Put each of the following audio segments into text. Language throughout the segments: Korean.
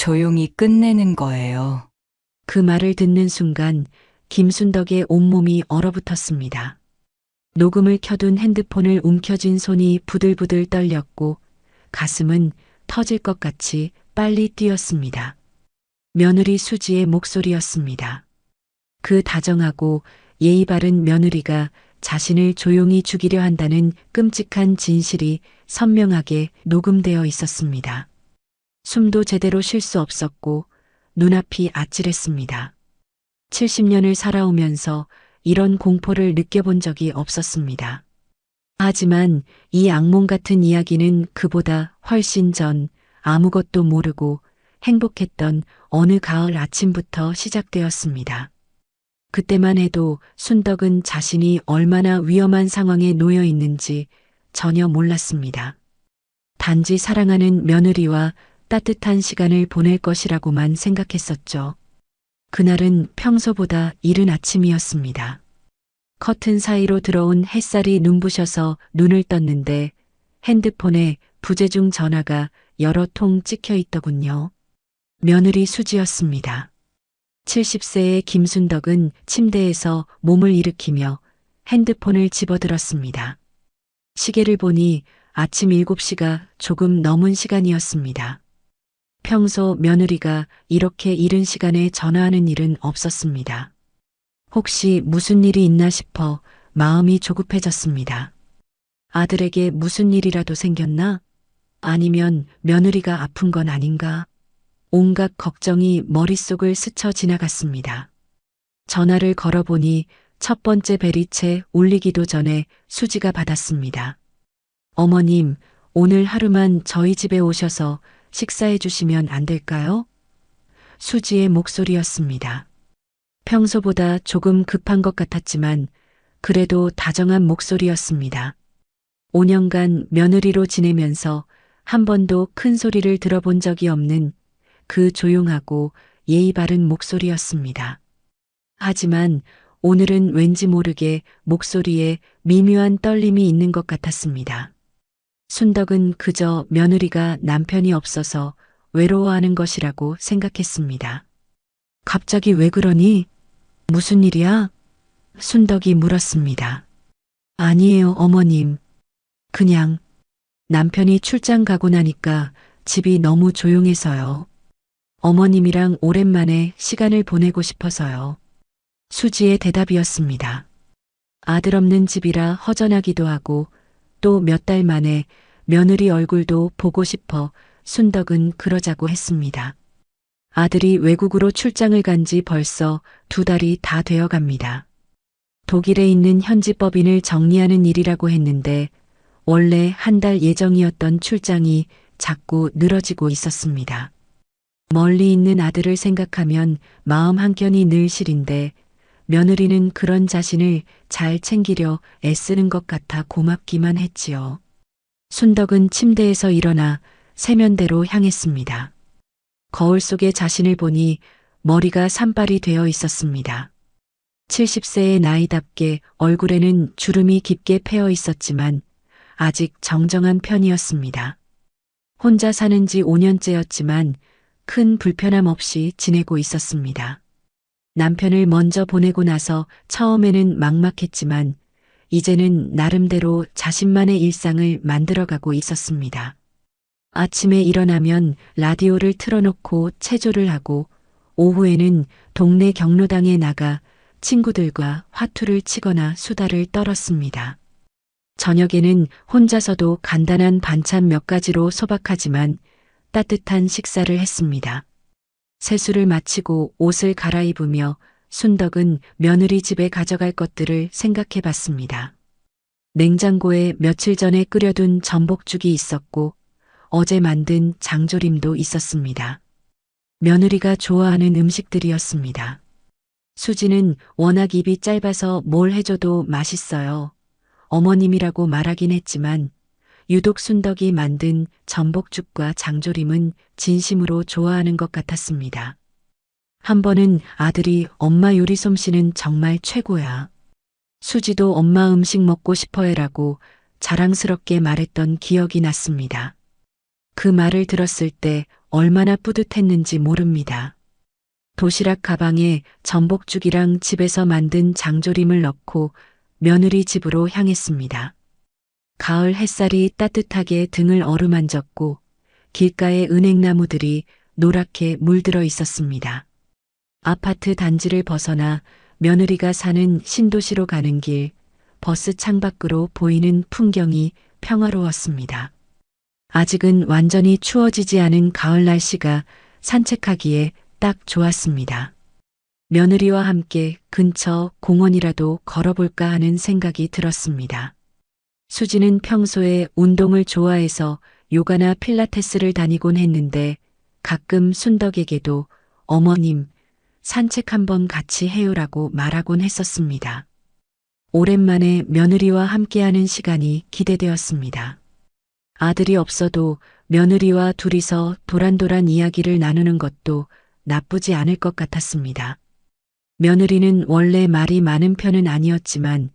조용히 끝내는 거예요. 그 말을 듣는 순간 김순덕의 온몸이 얼어붙었습니다. 녹음을 켜둔 핸드폰을 움켜쥔 손이 부들부들 떨렸고 가슴은 터질 것 같이 빨리 뛰었습니다. 며느리 수지의 목소리였습니다. 그 다정하고 예의 바른 며느리가 자신을 조용히 죽이려 한다는 끔찍한 진실이 선명하게 녹음되어 있었습니다. 숨도 제대로 쉴 수 없었고 눈앞이 아찔했습니다. 70년을 살아오면서 이런 공포를 느껴본 적이 없었습니다. 하지만 이 악몽 같은 이야기는 그보다 훨씬 전 아무것도 모르고 행복했던 어느 가을 아침부터 시작되었습니다. 그때만 해도 순덕은 자신이 얼마나 위험한 상황에 놓여 있는지 전혀 몰랐습니다. 단지 사랑하는 며느리와 따뜻한 시간을 보낼 것이라고만 생각했었죠. 그날은 평소보다 이른 아침이었습니다. 커튼 사이로 들어온 햇살이 눈부셔서 눈을 떴는데 핸드폰에 부재중 전화가 여러 통 찍혀 있더군요. 며느리 수지였습니다. 70세의 김순덕은 침대에서 몸을 일으키며 핸드폰을 집어들었습니다. 시계를 보니 아침 7시가 조금 넘은 시간이었습니다. 평소 며느리가 이렇게 이른 시간에 전화하는 일은 없었습니다. 혹시 무슨 일이 있나 싶어 마음이 조급해졌습니다. 아들에게 무슨 일이라도 생겼나? 아니면 며느리가 아픈 건 아닌가? 온갖 걱정이 머릿속을 스쳐 지나갔습니다. 전화를 걸어보니 첫 번째 벨이 채 울리기도 전에 수지가 받았습니다. 어머님, 오늘 하루만 저희 집에 오셔서 식사해 주시면 안 될까요? 수지의 목소리였습니다. 평소보다 조금 급한 것 같았지만 그래도 다정한 목소리였습니다. 5년간 며느리로 지내면서 한 번도 큰 소리를 들어본 적이 없는 그 조용하고 예의 바른 목소리였습니다. 하지만 오늘은 왠지 모르게 목소리에 미묘한 떨림이 있는 것 같았습니다. 순덕은 그저 며느리가 남편이 없어서 외로워하는 것이라고 생각했습니다. 갑자기 왜 그러니? 무슨 일이야? 순덕이 물었습니다. 아니에요, 어머님. 그냥 남편이 출장 가고 나니까 집이 너무 조용해서요. 어머님이랑 오랜만에 시간을 보내고 싶어서요. 수지의 대답이었습니다. 아들 없는 집이라 허전하기도 하고 또 몇 달 만에 며느리 얼굴도 보고 싶어 순덕은 그러자고 했습니다. 아들이 외국으로 출장을 간 지 벌써 2달이 다 되어 갑니다. 독일에 있는 현지 법인을 정리하는 일이라고 했는데 원래 한 달 예정이었던 출장이 자꾸 늘어지고 있었습니다. 멀리 있는 아들을 생각하면 마음 한켠이 늘 시린데 며느리는 그런 자신을 잘 챙기려 애쓰는 것 같아 고맙기만 했지요. 순덕은 침대에서 일어나 세면대로 향했습니다. 거울 속에 자신을 보니 머리가 산발이 되어 있었습니다. 70세의 나이답게 얼굴에는 주름이 깊게 패여 있었지만 아직 정정한 편이었습니다. 혼자 사는 지 5년째였지만 큰 불편함 없이 지내고 있었습니다. 남편을 먼저 보내고 나서 처음에는 막막했지만 이제는 나름대로 자신만의 일상을 만들어가고 있었습니다. 아침에 일어나면 라디오를 틀어놓고 체조를 하고 오후에는 동네 경로당에 나가 친구들과 화투를 치거나 수다를 떨었습니다. 저녁에는 혼자서도 간단한 반찬 몇 가지로 소박하지만 따뜻한 식사를 했습니다. 세수를 마치고 옷을 갈아입으며 순덕은 며느리 집에 가져갈 것들을 생각해 봤습니다. 냉장고에 며칠 전에 끓여둔 전복죽이 있었고 어제 만든 장조림도 있었습니다. 며느리가 좋아하는 음식들이었습니다. 수지는 워낙 입이 짧아서 뭘 해줘도 맛있어요. 어머님이라고 말하긴 했지만 유독 순덕이 만든 전복죽과 장조림은 진심으로 좋아하는 것 같았습니다. 한 번은 아들이 엄마 요리 솜씨는 정말 최고야. 수지도 엄마 음식 먹고 싶어 해라고 자랑스럽게 말했던 기억이 났습니다. 그 말을 들었을 때 얼마나 뿌듯했는지 모릅니다. 도시락 가방에 전복죽이랑 집에서 만든 장조림을 넣고 며느리 집으로 향했습니다. 가을 햇살이 따뜻하게 등을 어루만졌고 길가의 은행나무들이 노랗게 물들어 있었습니다. 아파트 단지를 벗어나 며느리가 사는 신도시로 가는 길, 버스 창밖으로 보이는 풍경이 평화로웠습니다. 아직은 완전히 추워지지 않은 가을 날씨가 산책하기에 딱 좋았습니다. 며느리와 함께 근처 공원이라도 걸어볼까 하는 생각이 들었습니다. 수지는 평소에 운동을 좋아해서 요가나 필라테스를 다니곤 했는데 가끔 순덕에게도 어머님, 산책 한번 같이 해요라고 말하곤 했었습니다. 오랜만에 며느리와 함께하는 시간이 기대되었습니다. 아들이 없어도 며느리와 둘이서 도란도란 이야기를 나누는 것도 나쁘지 않을 것 같았습니다. 며느리는 원래 말이 많은 편은 아니었지만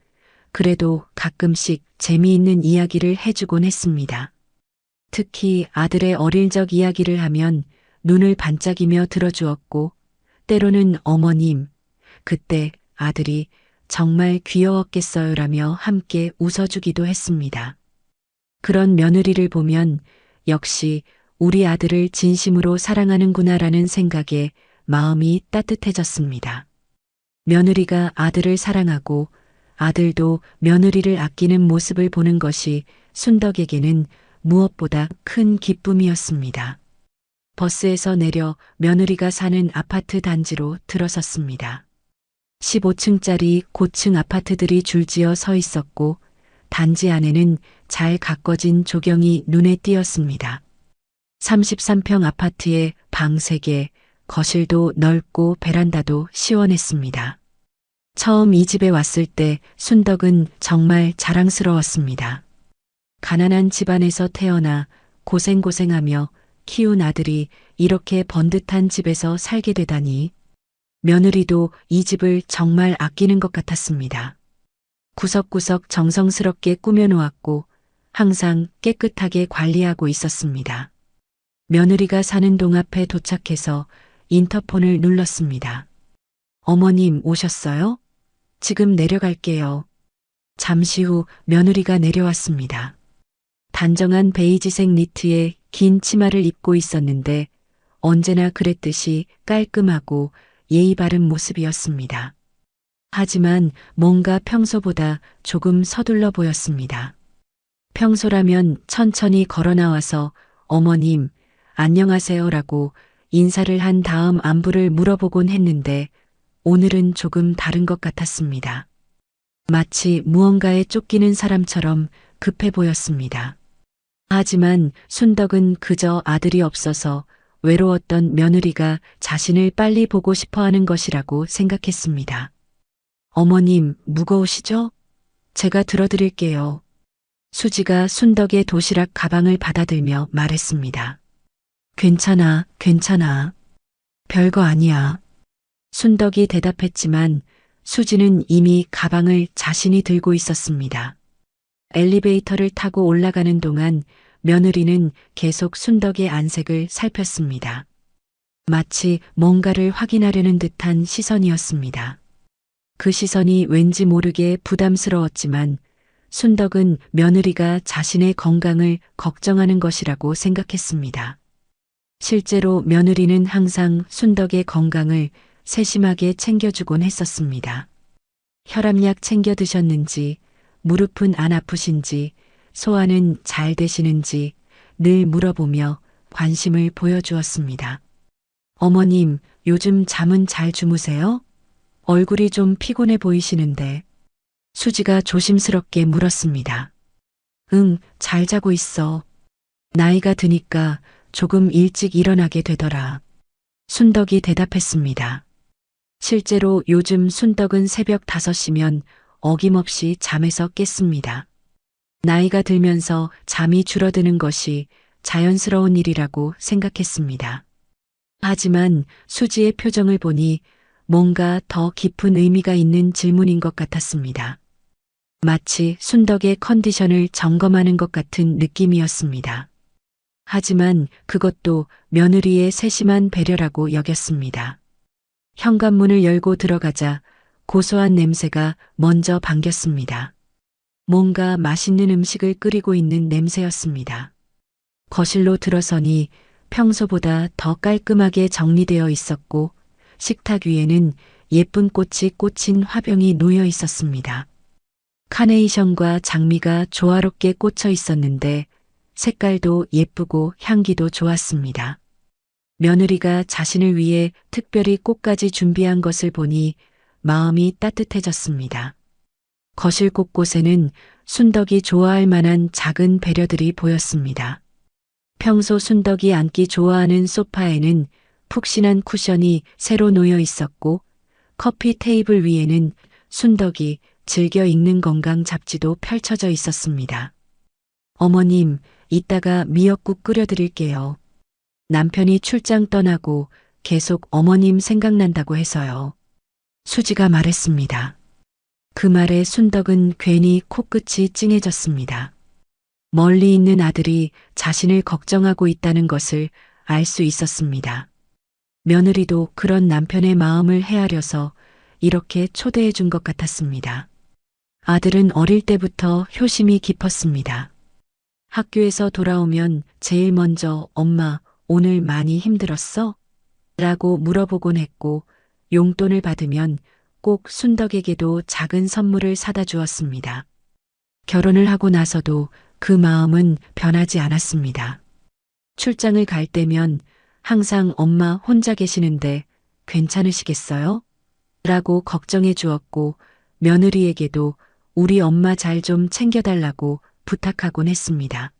그래도 가끔씩 재미있는 이야기를 해주곤 했습니다. 특히 아들의 어릴 적 이야기를 하면 눈을 반짝이며 들어주었고 때로는 어머님, 그때 아들이 정말 귀여웠겠어요라며 함께 웃어주기도 했습니다. 그런 며느리를 보면 역시 우리 아들을 진심으로 사랑하는구나라는 생각에 마음이 따뜻해졌습니다. 며느리가 아들을 사랑하고 아들도 며느리를 아끼는 모습을 보는 것이 순덕에게는 무엇보다 큰 기쁨이었습니다. 버스에서 내려 며느리가 사는 아파트 단지로 들어섰습니다. 15층짜리 고층 아파트들이 줄지어 서 있었고 단지 안에는 잘 가꿔진 조경이 눈에 띄었습니다. 33평 아파트에 방 3개, 거실도 넓고 베란다도 시원했습니다. 처음 이 집에 왔을 때 순덕은 정말 자랑스러웠습니다. 가난한 집안에서 태어나 고생고생하며 키운 아들이 이렇게 번듯한 집에서 살게 되다니 며느리도 이 집을 정말 아끼는 것 같았습니다. 구석구석 정성스럽게 꾸며놓았고 항상 깨끗하게 관리하고 있었습니다. 며느리가 사는 동 앞에 도착해서 인터폰을 눌렀습니다. 어머님 오셨어요? 지금 내려갈게요. 잠시 후 며느리가 내려왔습니다. 단정한 베이지색 니트에 긴 치마를 입고 있었는데 언제나 그랬듯이 깔끔하고 예의 바른 모습이었습니다. 하지만 뭔가 평소보다 조금 서둘러 보였습니다. 평소라면 천천히 걸어 나와서 어머님, 안녕하세요라고 인사를 한 다음 안부를 물어보곤 했는데 오늘은 조금 다른 것 같았습니다. 마치 무언가에 쫓기는 사람처럼 급해 보였습니다. 하지만 순덕은 그저 아들이 없어서 외로웠던 며느리가 자신을 빨리 보고 싶어 하는 것이라고 생각했습니다. 어머님, 무거우시죠? 제가 들어드릴게요. 수지가 순덕의 도시락 가방을 받아들며 말했습니다. 괜찮아, 괜찮아. 별거 아니야. 순덕이 대답했지만 수지는 이미 가방을 자신이 들고 있었습니다. 엘리베이터를 타고 올라가는 동안 며느리는 계속 순덕의 안색을 살폈습니다. 마치 뭔가를 확인하려는 듯한 시선이었습니다. 그 시선이 왠지 모르게 부담스러웠지만 순덕은 며느리가 자신의 건강을 걱정하는 것이라고 생각했습니다. 실제로 며느리는 항상 순덕의 건강을 세심하게 챙겨주곤 했었습니다. 혈압약 챙겨 드셨는지, 무릎은 안 아프신지, 소화는 잘 되시는지 늘 물어보며 관심을 보여주었습니다. 어머님, 요즘 잠은 잘 주무세요? 얼굴이 좀 피곤해 보이시는데. 수지가 조심스럽게 물었습니다. 응, 잘 자고 있어. 나이가 드니까 조금 일찍 일어나게 되더라. 순덕이 대답했습니다. 실제로 요즘 순덕은 새벽 5시면 어김없이 잠에서 깼습니다. 나이가 들면서 잠이 줄어드는 것이 자연스러운 일이라고 생각했습니다. 하지만 수지의 표정을 보니 뭔가 더 깊은 의미가 있는 질문인 것 같았습니다. 마치 순덕의 컨디션을 점검하는 것 같은 느낌이었습니다. 하지만 그것도 며느리의 세심한 배려라고 여겼습니다. 현관문을 열고 들어가자 고소한 냄새가 먼저 반겼습니다. 뭔가 맛있는 음식을 끓이고 있는 냄새였습니다. 거실로 들어서니 평소보다 더 깔끔하게 정리되어 있었고 식탁 위에는 예쁜 꽃이 꽂힌 화병이 놓여 있었습니다. 카네이션과 장미가 조화롭게 꽂혀 있었는데 색깔도 예쁘고 향기도 좋았습니다. 며느리가 자신을 위해 특별히 꽃까지 준비한 것을 보니 마음이 따뜻해졌습니다. 거실 곳곳에는 순덕이 좋아할 만한 작은 배려들이 보였습니다. 평소 순덕이 앉기 좋아하는 소파에는 푹신한 쿠션이 새로 놓여 있었고 커피 테이블 위에는 순덕이 즐겨 읽는 건강 잡지도 펼쳐져 있었습니다. 어머님, 이따가 미역국 끓여드릴게요. 남편이 출장 떠나고 계속 어머님 생각난다고 해서요. 수지가 말했습니다. 그 말에 순덕은 괜히 코끝이 찡해졌습니다. 멀리 있는 아들이 자신을 걱정하고 있다는 것을 알 수 있었습니다. 며느리도 그런 남편의 마음을 헤아려서 이렇게 초대해 준 것 같았습니다. 아들은 어릴 때부터 효심이 깊었습니다. 학교에서 돌아오면 제일 먼저 엄마, 오늘 많이 힘들었어? 라고 물어보곤 했고 용돈을 받으면 꼭 순덕에게도 작은 선물을 사다 주었습니다. 결혼을 하고 나서도 그 마음은 변하지 않았습니다. 출장을 갈 때면 항상 엄마 혼자 계시는데 괜찮으시겠어요? 라고 걱정해 주었고 며느리에게도 우리 엄마 잘 좀 챙겨달라고 부탁하곤 했습니다.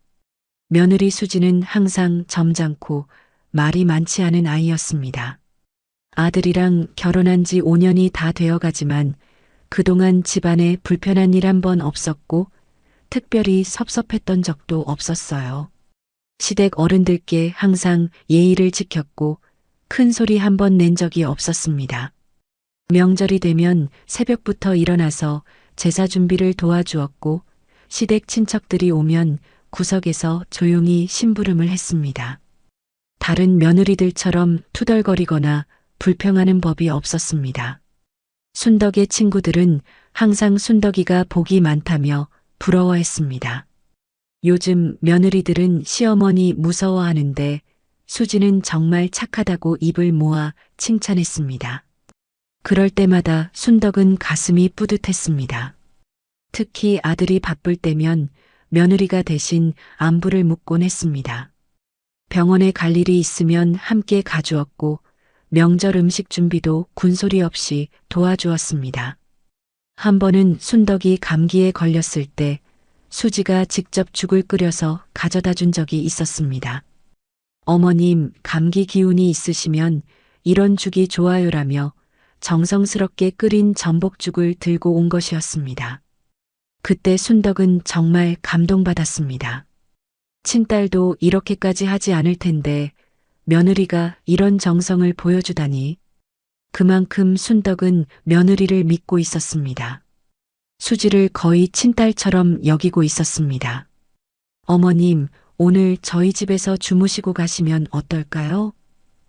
며느리 수지는 항상 점잖고 말이 많지 않은 아이였습니다. 아들이랑 결혼한 지 5년이 다 되어가지만 그동안 집안에 불편한 일 한 번 없었고 특별히 섭섭했던 적도 없었어요. 시댁 어른들께 항상 예의를 지켰고 큰 소리 한 번 낸 적이 없었습니다. 명절이 되면 새벽부터 일어나서 제사 준비를 도와주었고 시댁 친척들이 오면 구석에서 조용히 심부름을 했습니다. 다른 며느리들처럼 투덜거리거나 불평하는 법이 없었습니다. 순덕의 친구들은 항상 순덕이가 복이 많다며 부러워했습니다. 요즘 며느리들은 시어머니 무서워하는데 수지는 정말 착하다고 입을 모아 칭찬했습니다. 그럴 때마다 순덕은 가슴이 뿌듯했습니다. 특히 아들이 바쁠 때면 며느리가 대신 안부를 묻곤 했습니다. 병원에 갈 일이 있으면 함께 가주었고 명절 음식 준비도 군소리 없이 도와주었습니다. 한 번은 순덕이 감기에 걸렸을 때 수지가 직접 죽을 끓여서 가져다 준 적이 있었습니다. 어머님, 감기 기운이 있으시면 이런 죽이 좋아요라며 정성스럽게 끓인 전복죽을 들고 온 것이었습니다. 그때 순덕은 정말 감동받았습니다. 친딸도 이렇게까지 하지 않을 텐데 며느리가 이런 정성을 보여주다니. 그만큼 순덕은 며느리를 믿고 있었습니다. 수지를 거의 친딸처럼 여기고 있었습니다. 어머님, 오늘 저희 집에서 주무시고 가시면 어떨까요?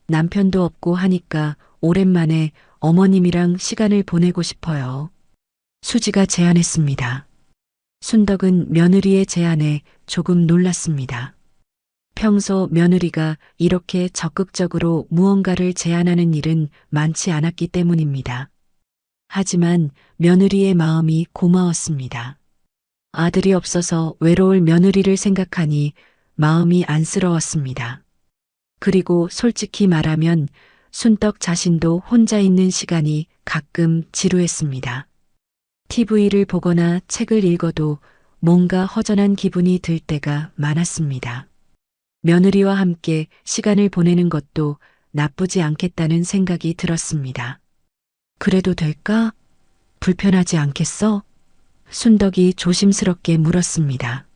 남편도 없고 하니까 오랜만에 어머님이랑 시간을 보내고 싶어요. 수지가 제안했습니다. 순덕은 며느리의 제안에 조금 놀랐습니다. 평소 며느리가 이렇게 적극적으로 무언가를 제안하는 일은 많지 않았기 때문입니다. 하지만 며느리의 마음이 고마웠습니다. 아들이 없어서 외로울 며느리를 생각하니 마음이 안쓰러웠습니다. 그리고 솔직히 말하면 순덕 자신도 혼자 있는 시간이 가끔 지루했습니다. TV를 보거나 책을 읽어도 뭔가 허전한 기분이 들 때가 많았습니다. 며느리와 함께 시간을 보내는 것도 나쁘지 않겠다는 생각이 들었습니다. 그래도 될까? 불편하지 않겠어? 순덕이 조심스럽게 물었습니다.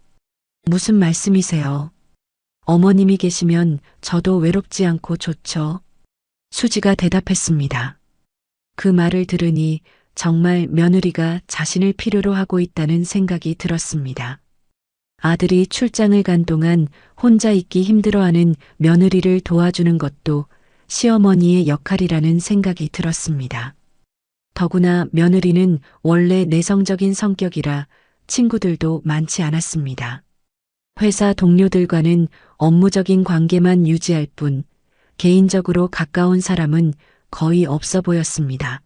무슨 말씀이세요? 어머님이 계시면 저도 외롭지 않고 좋죠. 수지가 대답했습니다. 그 말을 들으니 정말 며느리가 자신을 필요로 하고 있다는 생각이 들었습니다. 아들이 출장을 간 동안 혼자 있기 힘들어하는 며느리를 도와주는 것도 시어머니의 역할이라는 생각이 들었습니다. 더구나 며느리는 원래 내성적인 성격이라 친구들도 많지 않았습니다. 회사 동료들과는 업무적인 관계만 유지할 뿐 개인적으로 가까운 사람은 거의 없어 보였습니다.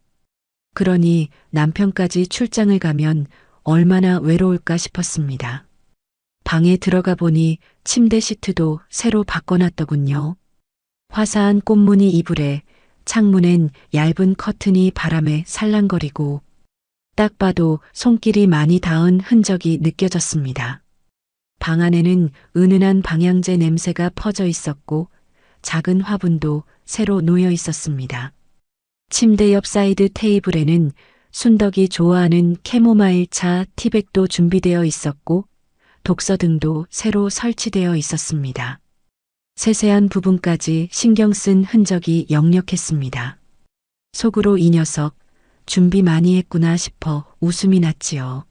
그러니 남편까지 출장을 가면 얼마나 외로울까 싶었습니다. 방에 들어가 보니 침대 시트도 새로 바꿔놨더군요. 화사한 꽃무늬 이불에 창문엔 얇은 커튼이 바람에 살랑거리고 딱 봐도 손길이 많이 닿은 흔적이 느껴졌습니다. 방 안에는 은은한 방향제 냄새가 퍼져 있었고 작은 화분도 새로 놓여 있었습니다. 침대 옆 사이드 테이블에는 순덕이 좋아하는 캐모마일 차 티백도 준비되어 있었고 독서등도 새로 설치되어 있었습니다. 세세한 부분까지 신경 쓴 흔적이 역력했습니다. 속으로 이 녀석 준비 많이 했구나 싶어 웃음이 났지요.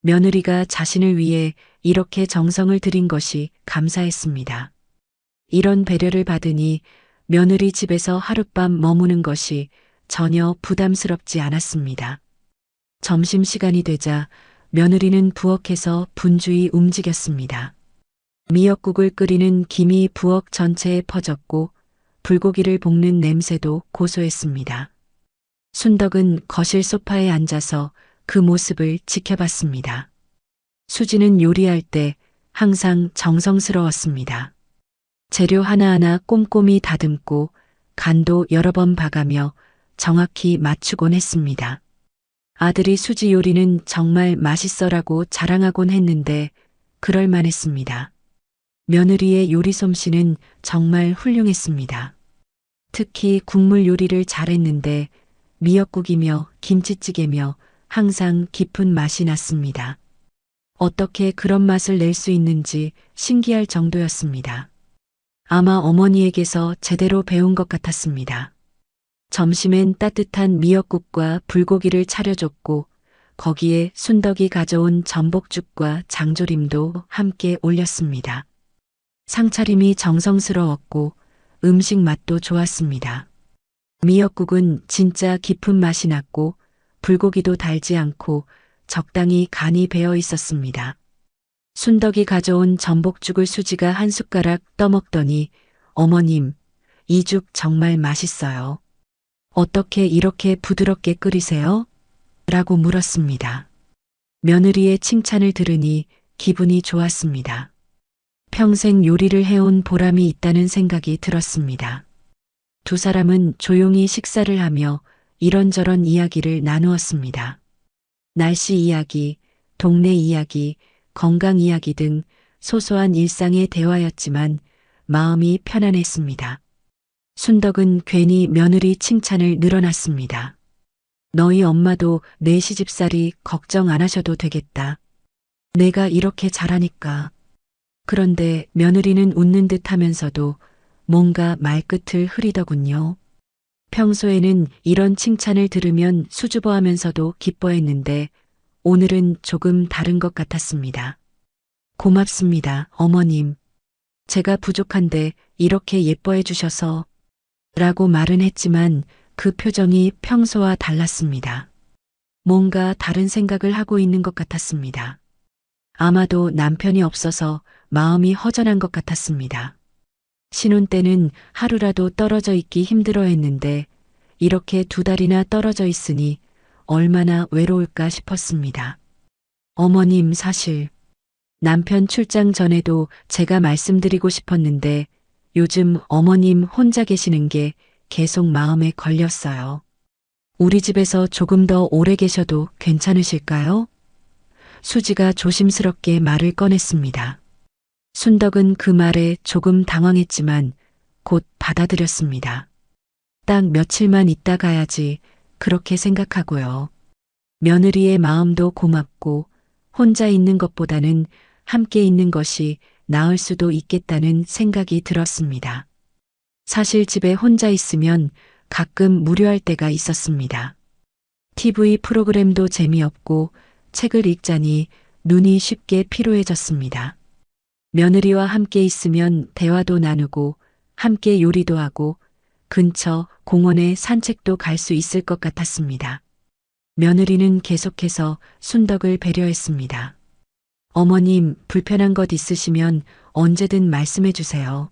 며느리가 자신을 위해 이렇게 정성을 들인 것이 감사했습니다. 이런 배려를 받으니 며느리 집에서 하룻밤 머무는 것이 전혀 부담스럽지 않았습니다. 점심시간이 되자 며느리는 부엌에서 분주히 움직였습니다. 미역국을 끓이는 김이 부엌 전체에 퍼졌고 불고기를 볶는 냄새도 고소했습니다. 순덕은 거실 소파에 앉아서 그 모습을 지켜봤습니다. 수지는 요리할 때 항상 정성스러웠습니다. 재료 하나하나 꼼꼼히 다듬고 간도 여러 번 봐가며 정확히 맞추곤 했습니다. 아들이 수지 요리는 정말 맛있어라고 자랑하곤 했는데 그럴만했습니다. 며느리의 요리 솜씨는 정말 훌륭했습니다. 특히 국물 요리를 잘했는데 미역국이며 김치찌개며 항상 깊은 맛이 났습니다. 어떻게 그런 맛을 낼 수 있는지 신기할 정도였습니다. 아마 어머니에게서 제대로 배운 것 같았습니다. 점심엔 따뜻한 미역국과 불고기를 차려줬고 거기에 순덕이 가져온 전복죽과 장조림도 함께 올렸습니다. 상차림이 정성스러웠고 음식 맛도 좋았습니다. 미역국은 진짜 깊은 맛이 났고 불고기도 달지 않고 적당히 간이 배어 있었습니다. 순덕이 가져온 전복죽을 수지가 한 숟가락 떠먹더니 어머님, 이 죽 정말 맛있어요. 어떻게 이렇게 부드럽게 끓이세요? 라고 물었습니다. 며느리의 칭찬을 들으니 기분이 좋았습니다. 평생 요리를 해온 보람이 있다는 생각이 들었습니다. 두 사람은 조용히 식사를 하며 이런저런 이야기를 나누었습니다. 날씨 이야기, 동네 이야기, 건강 이야기 등 소소한 일상의 대화였지만 마음이 편안했습니다. 순덕은 괜히 며느리 칭찬을 늘어놨습니다. 너희 엄마도 내 시집살이 걱정 안 하셔도 되겠다. 내가 이렇게 잘하니까. 그런데 며느리는 웃는 듯 하면서도 뭔가 말끝을 흐리더군요. 평소에는 이런 칭찬을 들으면 수줍어하면서도 기뻐했는데 오늘은 조금 다른 것 같았습니다. 고맙습니다, 어머님. 제가 부족한데 이렇게 예뻐해 주셔서 라고 말은 했지만 그 표정이 평소와 달랐습니다. 뭔가 다른 생각을 하고 있는 것 같았습니다. 아마도 남편이 없어서 마음이 허전한 것 같았습니다. 신혼 때는 하루라도 떨어져 있기 힘들어 했는데 이렇게 2달이나 떨어져 있으니 얼마나 외로울까 싶었습니다. 어머님 사실 남편 출장 전에도 제가 말씀드리고 싶었는데 요즘 어머님 혼자 계시는 게 계속 마음에 걸렸어요. 우리 집에서 조금 더 오래 계셔도 괜찮으실까요? 수지가 조심스럽게 말을 꺼냈습니다. 순덕은 그 말에 조금 당황했지만 곧 받아들였습니다. 딱 며칠만 있다 가야지 그렇게 생각하고요. 며느리의 마음도 고맙고 혼자 있는 것보다는 함께 있는 것이 나을 수도 있겠다는 생각이 들었습니다. 사실 집에 혼자 있으면 가끔 무료할 때가 있었습니다. TV 프로그램도 재미없고 책을 읽자니 눈이 쉽게 피로해졌습니다. 며느리와 함께 있으면 대화도 나누고 함께 요리도 하고 근처 공원에 산책도 갈 수 있을 것 같았습니다. 며느리는 계속해서 순덕을 배려했습니다. 어머님, 불편한 것 있으시면 언제든 말씀해 주세요.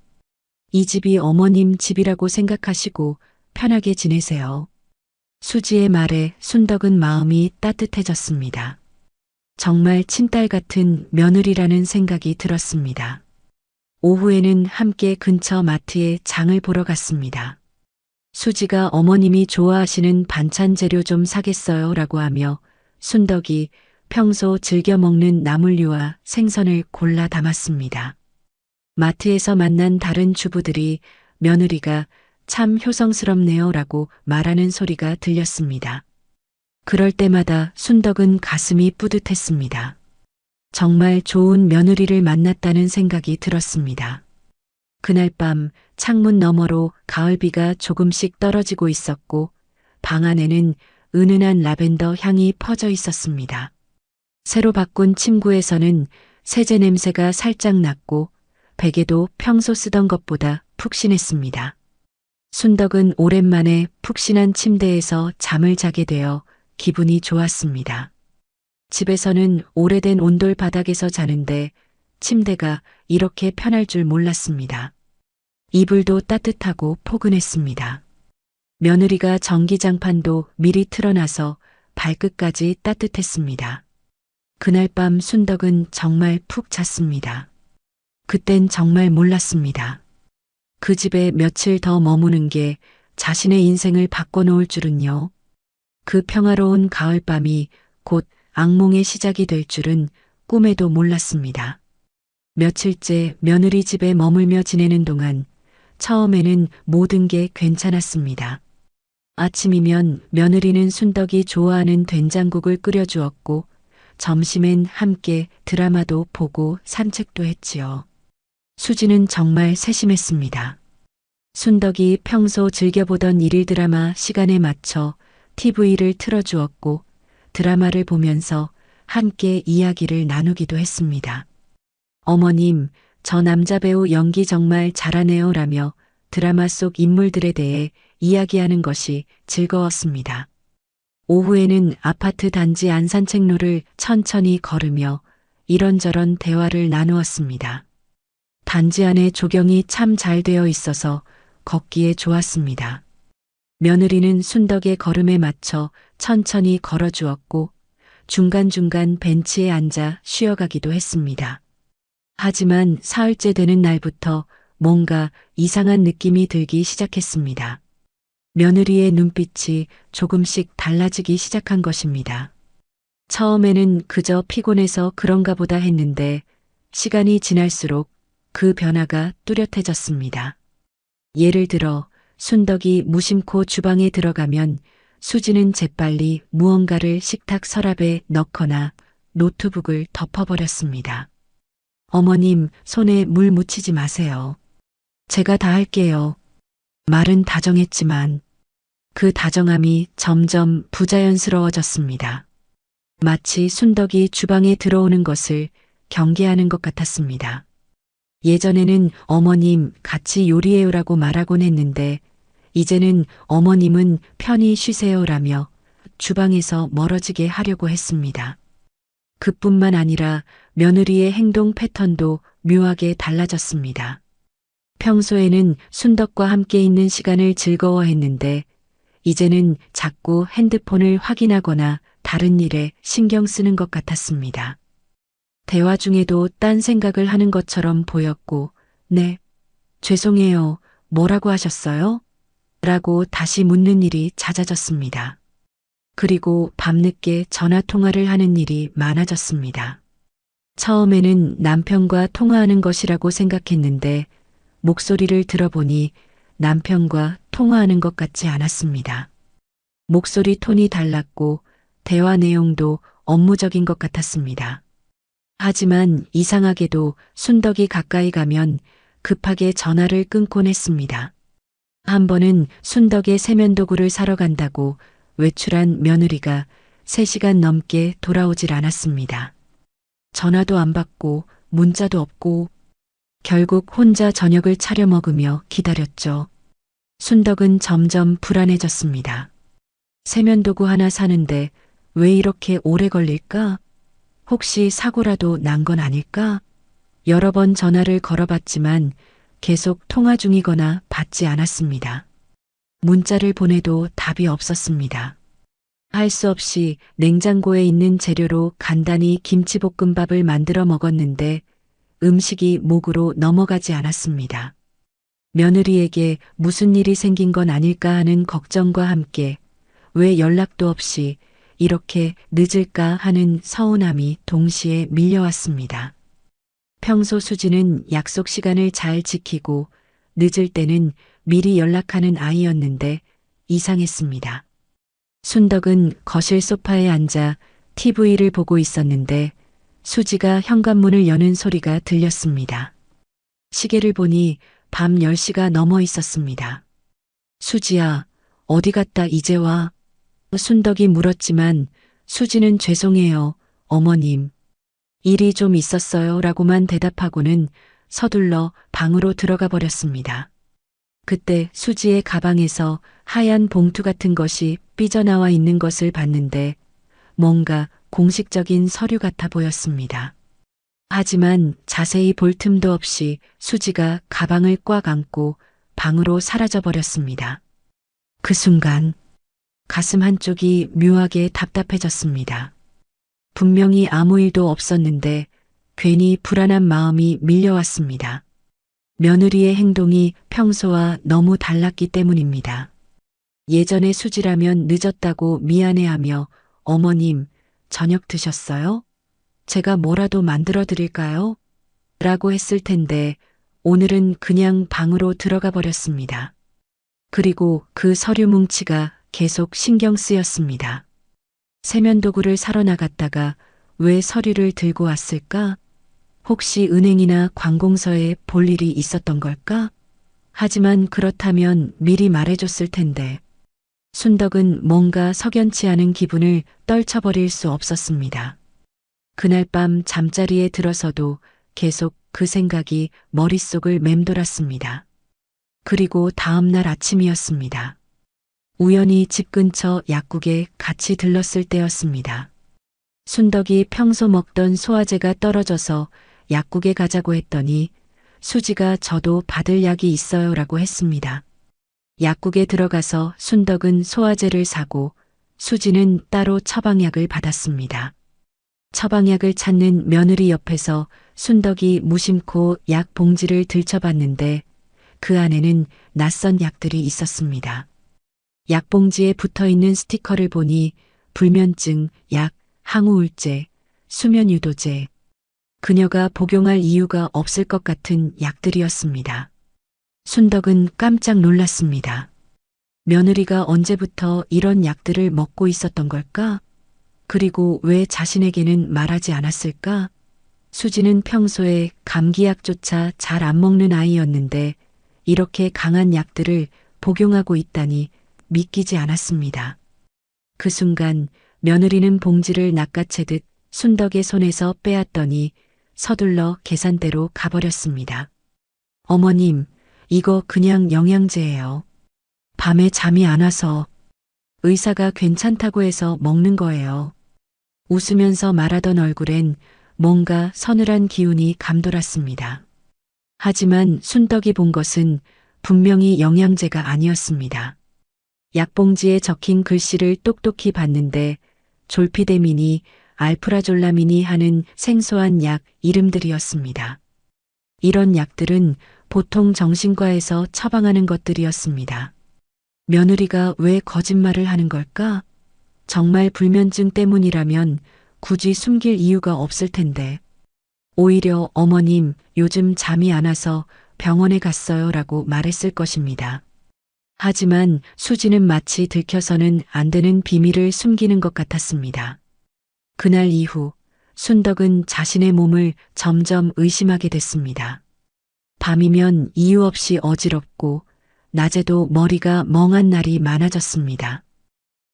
이 집이 어머님 집이라고 생각하시고 편하게 지내세요. 수지의 말에 순덕은 마음이 따뜻해졌습니다. 정말 친딸 같은 며느리라는 생각이 들었습니다. 오후에는 함께 근처 마트에 장을 보러 갔습니다. 수지가 어머님이 좋아하시는 반찬 재료 좀 사겠어요 라고 하며 순덕이 평소 즐겨 먹는 나물류와 생선을 골라 담았습니다. 마트에서 만난 다른 주부들이 며느리가 참 효성스럽네요 라고 말하는 소리가 들렸습니다. 그럴 때마다 순덕은 가슴이 뿌듯했습니다. 정말 좋은 며느리를 만났다는 생각이 들었습니다. 그날 밤 창문 너머로 가을비가 조금씩 떨어지고 있었고 방 안에는 은은한 라벤더 향이 퍼져 있었습니다. 새로 바꾼 침구에서는 세제 냄새가 살짝 났고 베개도 평소 쓰던 것보다 푹신했습니다. 순덕은 오랜만에 푹신한 침대에서 잠을 자게 되어 기분이 좋았습니다. 집에서는 오래된 온돌 바닥에서 자는데 침대가 이렇게 편할 줄 몰랐습니다. 이불도 따뜻하고 포근했습니다. 며느리가 전기장판도 미리 틀어놔서 발끝까지 따뜻했습니다. 그날 밤 순덕은 정말 푹 잤습니다. 그땐 정말 몰랐습니다. 그 집에 며칠 더 머무는 게 자신의 인생을 바꿔놓을 줄은요. 그 평화로운 가을밤이 곧 악몽의 시작이 될 줄은 꿈에도 몰랐습니다. 며칠째 며느리 집에 머물며 지내는 동안 처음에는 모든 게 괜찮았습니다. 아침이면 며느리는 순덕이 좋아하는 된장국을 끓여주었고 점심엔 함께 드라마도 보고 산책도 했지요. 수지는 정말 세심했습니다. 순덕이 평소 즐겨보던 일일 드라마 시간에 맞춰 TV를 틀어주었고 드라마를 보면서 함께 이야기를 나누기도 했습니다. 어머님, 저 남자 배우 연기 정말 잘하네요 라며 드라마 속 인물들에 대해 이야기하는 것이 즐거웠습니다. 오후에는 아파트 단지 안 산책로를 천천히 걸으며 이런저런 대화를 나누었습니다. 단지 안에 조경이 참 잘 되어 있어서 걷기에 좋았습니다. 며느리는 순덕의 걸음에 맞춰 천천히 걸어주었고 중간중간 벤치에 앉아 쉬어가기도 했습니다. 하지만 사흘째 되는 날부터 뭔가 이상한 느낌이 들기 시작했습니다. 며느리의 눈빛이 조금씩 달라지기 시작한 것입니다. 처음에는 그저 피곤해서 그런가 보다 했는데 시간이 지날수록 그 변화가 뚜렷해졌습니다. 예를 들어 순덕이 무심코 주방에 들어가면 수지는 재빨리 무언가를 식탁 서랍에 넣거나 노트북을 덮어버렸습니다. 어머님, 손에 물 묻히지 마세요. 제가 다 할게요. 말은 다정했지만 그 다정함이 점점 부자연스러워졌습니다. 마치 순덕이 주방에 들어오는 것을 경계하는 것 같았습니다. 예전에는 어머님 같이 요리해요라고 말하곤 했는데 이제는 어머님은 편히 쉬세요라며 주방에서 멀어지게 하려고 했습니다. 그뿐만 아니라 며느리의 행동 패턴도 묘하게 달라졌습니다. 평소에는 순덕과 함께 있는 시간을 즐거워했는데 이제는 자꾸 핸드폰을 확인하거나 다른 일에 신경 쓰는 것 같았습니다. 대화 중에도 딴 생각을 하는 것처럼 보였고, 네, 죄송해요. 뭐라고 하셨어요? 라고 다시 묻는 일이 잦아졌습니다. 그리고 밤늦게 전화 통화를 하는 일이 많아졌습니다. 처음에는 남편과 통화하는 것이라고 생각했는데 목소리를 들어보니 남편과 통화하는 것 같지 않았습니다. 목소리 톤이 달랐고 대화 내용도 업무적인 것 같았습니다. 하지만 이상하게도 순덕이 가까이 가면 급하게 전화를 끊곤 했습니다. 한 번은 순덕의 세면도구를 사러 간다고 외출한 며느리가 3시간 넘게 돌아오질 않았습니다. 전화도 안 받고 문자도 없고 결국 혼자 저녁을 차려 먹으며 기다렸죠. 순덕은 점점 불안해졌습니다. 세면도구 하나 사는데 왜 이렇게 오래 걸릴까? 혹시 사고라도 난 건 아닐까? 여러 번 전화를 걸어봤지만 계속 통화 중이거나 받지 않았습니다. 문자를 보내도 답이 없었습니다. 할 수 없이 냉장고에 있는 재료로 간단히 김치볶음밥을 만들어 먹었는데 음식이 목으로 넘어가지 않았습니다. 며느리에게 무슨 일이 생긴 건 아닐까 하는 걱정과 함께 왜 연락도 없이 이렇게 늦을까 하는 서운함이 동시에 밀려왔습니다. 평소 수지는 약속 시간을 잘 지키고 늦을 때는 미리 연락하는 아이였는데 이상했습니다. 순덕은 거실 소파에 앉아 TV를 보고 있었는데 수지가 현관문을 여는 소리가 들렸습니다. 시계를 보니 밤 10시가 넘어 있었습니다. 수지야, 어디 갔다 이제 와? 순덕이 물었지만 수지는 죄송해요, 어머님. 일이 좀 있었어요 라고만 대답하고는 서둘러 방으로 들어가 버렸습니다. 그때 수지의 가방에서 하얀 봉투 같은 것이 삐져나와 있는 것을 봤는데 뭔가 공식적인 서류 같아 보였습니다. 하지만 자세히 볼 틈도 없이 수지가 가방을 꽉 안고 방으로 사라져 버렸습니다. 그 순간 가슴 한쪽이 묘하게 답답해졌습니다. 분명히 아무 일도 없었는데 괜히 불안한 마음이 밀려왔습니다. 며느리의 행동이 평소와 너무 달랐기 때문입니다. 예전에 수지라면 늦었다고 미안해하며 어머님, 저녁 드셨어요? 제가 뭐라도 만들어 드릴까요? 라고 했을 텐데 오늘은 그냥 방으로 들어가 버렸습니다. 그리고 그 서류 뭉치가 계속 신경 쓰였습니다. 세면도구를 사러 나갔다가 왜 서류를 들고 왔을까? 혹시 은행이나 관공서에 볼 일이 있었던 걸까? 하지만 그렇다면 미리 말해줬을 텐데. 순덕은 뭔가 석연치 않은 기분을 떨쳐버릴 수 없었습니다. 그날 밤 잠자리에 들어서도 계속 그 생각이 머릿속을 맴돌았습니다. 그리고 다음 날 아침이었습니다. 우연히 집 근처 약국에 같이 들렀을 때였습니다. 순덕이 평소 먹던 소화제가 떨어져서 약국에 가자고 했더니 수지가 저도 받을 약이 있어요라고 했습니다. 약국에 들어가서 순덕은 소화제를 사고 수지는 따로 처방약을 받았습니다. 처방약을 찾는 며느리 옆에서 순덕이 무심코 약 봉지를 들춰봤는데 그 안에는 낯선 약들이 있었습니다. 약 봉지에 붙어 있는 스티커를 보니 불면증, 약, 항우울제, 수면유도제, 그녀가 복용할 이유가 없을 것 같은 약들이었습니다. 순덕은 깜짝 놀랐습니다. 며느리가 언제부터 이런 약들을 먹고 있었던 걸까? 그리고 왜 자신에게는 말하지 않았을까? 수지는 평소에 감기약조차 잘 안 먹는 아이였는데 이렇게 강한 약들을 복용하고 있다니 믿기지 않았습니다. 그 순간 며느리는 봉지를 낚아채듯 순덕의 손에서 빼앗더니 서둘러 계산대로 가버렸습니다. 어머님, 이거 그냥 영양제예요. 밤에 잠이 안 와서 의사가 괜찮다고 해서 먹는 거예요. 웃으면서 말하던 얼굴엔 뭔가 서늘한 기운이 감돌았습니다. 하지만 순덕이 본 것은 분명히 영양제가 아니었습니다. 약봉지에 적힌 글씨를 똑똑히 봤는데 졸피데미니, 알프라졸라미니 하는 생소한 약 이름들이었습니다. 이런 약들은 보통 정신과에서 처방하는 것들이었습니다. 며느리가 왜 거짓말을 하는 걸까? 정말 불면증 때문이라면 굳이 숨길 이유가 없을 텐데. 오히려 어머님, 요즘 잠이 안 와서 병원에 갔어요 라고 말했을 것입니다. 하지만 수지는 마치 들켜서는 안 되는 비밀을 숨기는 것 같았습니다. 그날 이후 순덕은 자신의 몸을 점점 의심하게 됐습니다. 밤이면 이유 없이 어지럽고 낮에도 머리가 멍한 날이 많아졌습니다.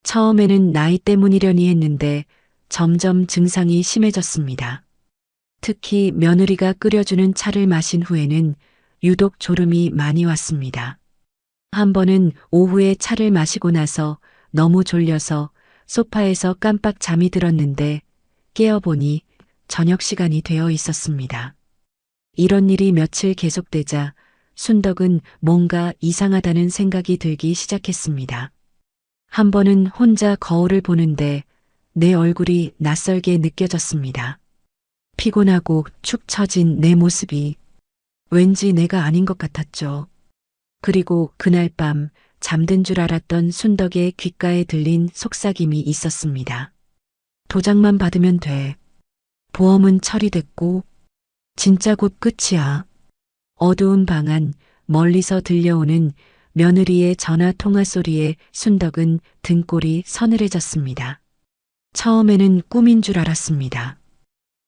처음에는 나이 때문이려니 했는데 점점 증상이 심해졌습니다. 특히 며느리가 끓여주는 차를 마신 후에는 유독 졸음이 많이 왔습니다. 한 번은 오후에 차를 마시고 나서 너무 졸려서 소파에서 깜빡 잠이 들었는데 깨어보니 저녁 시간이 되어 있었습니다. 이런 일이 며칠 계속되자 순덕은 뭔가 이상하다는 생각이 들기 시작했습니다. 한 번은 혼자 거울을 보는데 내 얼굴이 낯설게 느껴졌습니다. 피곤하고 축 처진 내 모습이 왠지 내가 아닌 것 같았죠. 그리고 그날 밤 잠든 줄 알았던 순덕의 귓가에 들린 속삭임이 있었습니다. 도장만 받으면 돼. 보험은 처리됐고 진짜 곧 끝이야. 어두운 방 안 멀리서 들려오는 며느리의 전화 통화 소리에 순덕은 등골이 서늘해졌습니다. 처음에는 꿈인 줄 알았습니다.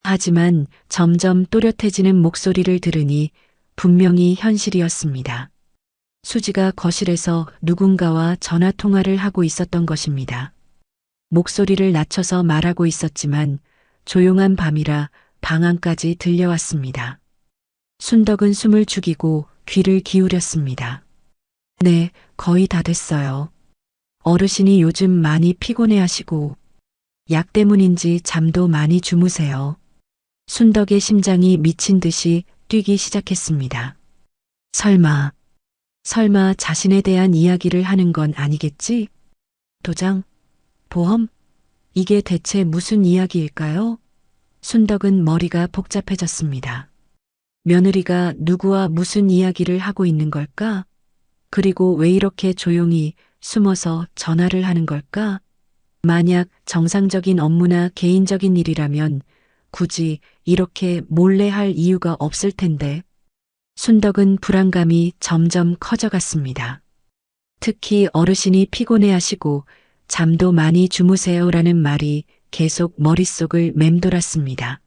하지만 점점 또렷해지는 목소리를 들으니 분명히 현실이었습니다. 수지가 거실에서 누군가와 전화 통화를 하고 있었던 것입니다. 목소리를 낮춰서 말하고 있었지만 조용한 밤이라 방 안까지 들려왔습니다. 순덕은 숨을 죽이고 귀를 기울였습니다. 네, 거의 다 됐어요. 어르신이 요즘 많이 피곤해 하시고 약 때문인지 잠도 많이 주무세요. 순덕의 심장이 미친 듯이 뛰기 시작했습니다. 설마 자신에 대한 이야기를 하는 건 아니겠지? 도장? 보험? 이게 대체 무슨 이야기일까요? 순덕은 머리가 복잡해졌습니다. 며느리가 누구와 무슨 이야기를 하고 있는 걸까? 그리고 왜 이렇게 조용히 숨어서 전화를 하는 걸까? 만약 정상적인 업무나 개인적인 일이라면 굳이 이렇게 몰래 할 이유가 없을 텐데. 순덕은 불안감이 점점 커져갔습니다. 특히 어르신이 피곤해 하시고 잠도 많이 주무세요라는 말이 계속 머릿속을 맴돌았습니다.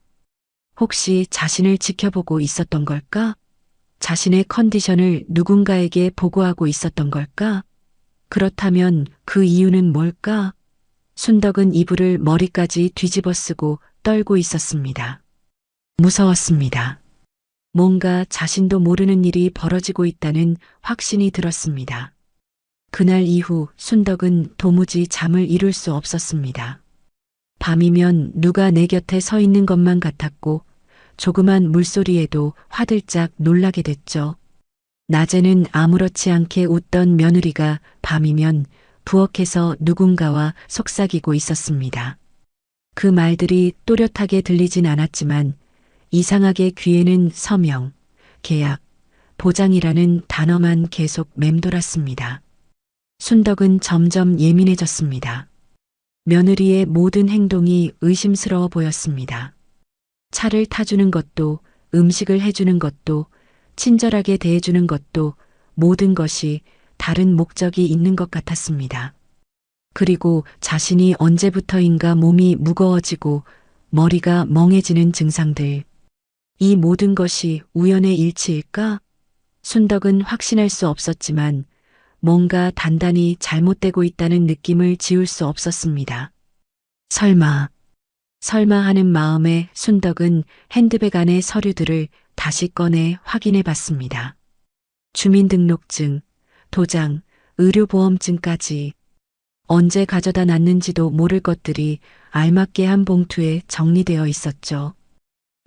혹시 자신을 지켜보고 있었던 걸까? 자신의 컨디션을 누군가에게 보고하고 있었던 걸까? 그렇다면 그 이유는 뭘까? 순덕은 이불을 머리까지 뒤집어 쓰고 떨고 있었습니다. 무서웠습니다. 뭔가 자신도 모르는 일이 벌어지고 있다는 확신이 들었습니다. 그날 이후 순덕은 도무지 잠을 이룰 수 없었습니다. 밤이면 누가 내 곁에 서 있는 것만 같았고 조그만 물소리에도 화들짝 놀라게 됐죠. 낮에는 아무렇지 않게 웃던 며느리가 밤이면 부엌에서 누군가와 속삭이고 있었습니다. 그 말들이 또렷하게 들리진 않았지만 이상하게 귀에는 서명, 계약, 보장이라는 단어만 계속 맴돌았습니다. 순덕은 점점 예민해졌습니다. 며느리의 모든 행동이 의심스러워 보였습니다. 차를 타주는 것도, 음식을 해주는 것도, 친절하게 대해주는 것도 모든 것이 다른 목적이 있는 것 같았습니다. 그리고 자신이 언제부터인가 몸이 무거워지고 머리가 멍해지는 증상들. 이 모든 것이 우연의 일치일까? 순덕은 확신할 수 없었지만 뭔가 단단히 잘못되고 있다는 느낌을 지울 수 없었습니다. 설마 하는 마음에 순덕은 핸드백 안의 서류들을 다시 꺼내 확인해 봤습니다. 주민등록증, 도장, 의료보험증까지 언제 가져다 놨는지도 모를 것들이 알맞게 한 봉투에 정리되어 있었죠.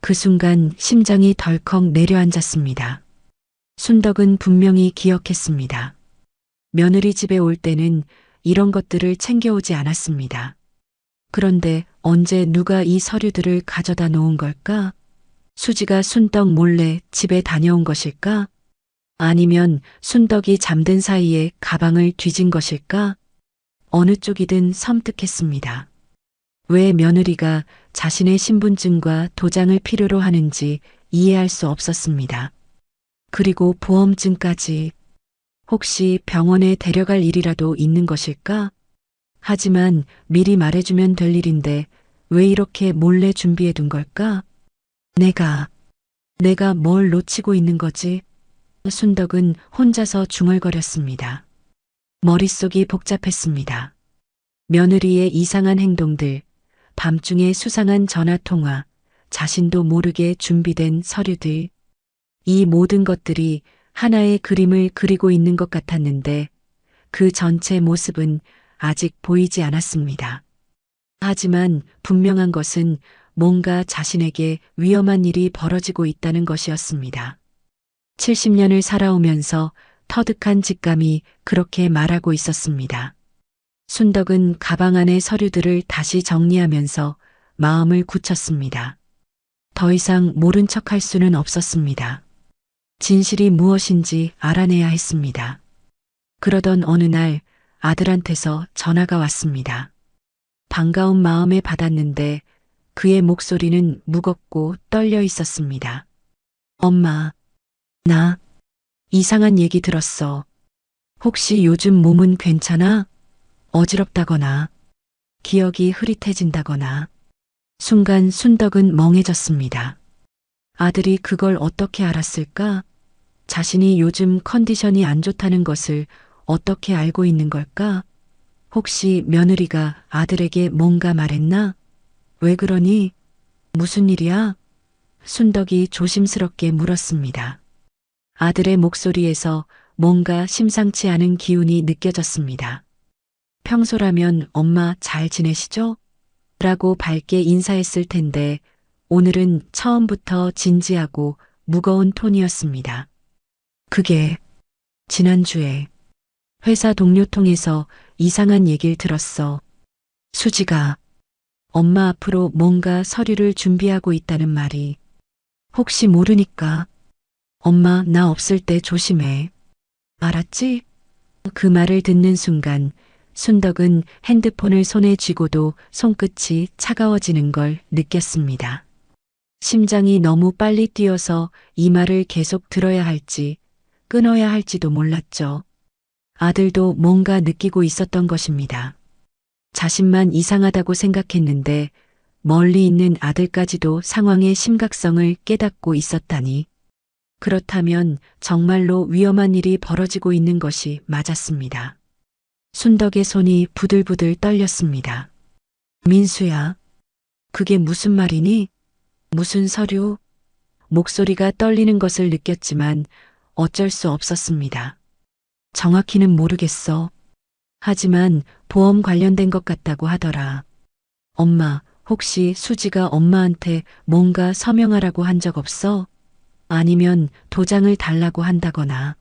그 순간 심장이 덜컥 내려앉았습니다. 순덕은 분명히 기억했습니다. 며느리 집에 올 때는 이런 것들을 챙겨오지 않았습니다. 그런데 언제 누가 이 서류들을 가져다 놓은 걸까? 수지가 순덕 몰래 집에 다녀온 것일까? 아니면 순덕이 잠든 사이에 가방을 뒤진 것일까? 어느 쪽이든 섬뜩했습니다. 왜 며느리가 자신의 신분증과 도장을 필요로 하는지 이해할 수 없었습니다. 그리고 보험증까지. 혹시 병원에 데려갈 일이라도 있는 것일까? 하지만 미리 말해주면 될 일인데 왜 이렇게 몰래 준비해 둔 걸까? 내가 뭘 놓치고 있는 거지? 순덕은 혼자서 중얼거렸습니다. 머릿속이 복잡했습니다. 며느리의 이상한 행동들, 밤중에 수상한 전화통화, 자신도 모르게 준비된 서류들. 이 모든 것들이 하나의 그림을 그리고 있는 것 같았는데 그 전체 모습은 아직 보이지 않았습니다. 하지만 분명한 것은 뭔가 자신에게 위험한 일이 벌어지고 있다는 것이었습니다. 70년을 살아오면서 터득한 직감이 그렇게 말하고 있었습니다. 순덕은 가방 안의 서류들을 다시 정리하면서 마음을 굳혔습니다. 더 이상 모른 척할 수는 없었습니다. 진실이 무엇인지 알아내야 했습니다. 그러던 어느 날 아들한테서 전화가 왔습니다. 반가운 마음에 받았는데 그의 목소리는 무겁고 떨려 있었습니다. 엄마, 나 이상한 얘기 들었어. 혹시 요즘 몸은 괜찮아? 어지럽다거나, 기억이 흐릿해진다거나. 순간 순덕은 멍해졌습니다. 아들이 그걸 어떻게 알았을까? 자신이 요즘 컨디션이 안 좋다는 것을 어떻게 알고 있는 걸까? 혹시 며느리가 아들에게 뭔가 말했나? 왜 그러니? 무슨 일이야? 순덕이 조심스럽게 물었습니다. 아들의 목소리에서 뭔가 심상치 않은 기운이 느껴졌습니다. 평소라면 엄마 잘 지내시죠? 라고 밝게 인사했을 텐데 오늘은 처음부터 진지하고 무거운 톤이었습니다. 그게 지난주에 회사 동료 통해서 이상한 얘기를 들었어. 수지가 엄마 앞으로 뭔가 서류를 준비하고 있다는 말이. 혹시 모르니까 엄마 나 없을 때 조심해. 알았지? 그 말을 듣는 순간 순덕은 핸드폰을 손에 쥐고도 손끝이 차가워지는 걸 느꼈습니다. 심장이 너무 빨리 뛰어서 이 말을 계속 들어야 할지 끊어야 할지도 몰랐죠. 아들도 뭔가 느끼고 있었던 것입니다. 자신만 이상하다고 생각했는데 멀리 있는 아들까지도 상황의 심각성을 깨닫고 있었다니. 그렇다면 정말로 위험한 일이 벌어지고 있는 것이 맞았습니다. 순덕의 손이 부들부들 떨렸습니다. 민수야, 그게 무슨 말이니? 무슨 서류? 목소리가 떨리는 것을 느꼈지만 어쩔 수 없었습니다. 정확히는 모르겠어. 하지만 보험 관련된 것 같다고 하더라. 엄마, 혹시 수지가 엄마한테 뭔가 서명하라고 한 적 없어? 아니면 도장을 달라고 한다거나.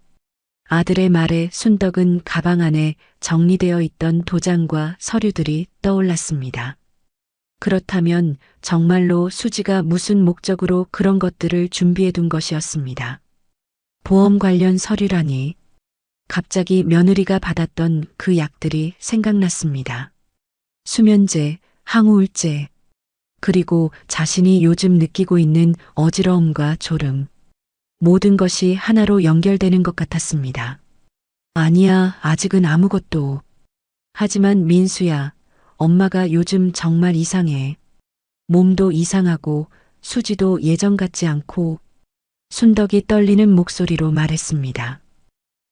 아들의 말에 순덕은 가방 안에 정리되어 있던 도장과 서류들이 떠올랐습니다. 그렇다면 정말로 수지가 무슨 목적으로 그런 것들을 준비해 둔 것이었습니다. 보험 관련 서류라니. 갑자기 며느리가 받았던 그 약들이 생각났습니다. 수면제, 항우울제, 그리고 자신이 요즘 느끼고 있는 어지러움과 졸음. 모든 것이 하나로 연결되는 것 같았습니다. 아니야, 아직은 아무것도. 하지만 민수야, 엄마가 요즘 정말 이상해. 몸도 이상하고 수지도 예전 같지 않고. 순덕이 떨리는 목소리로 말했습니다.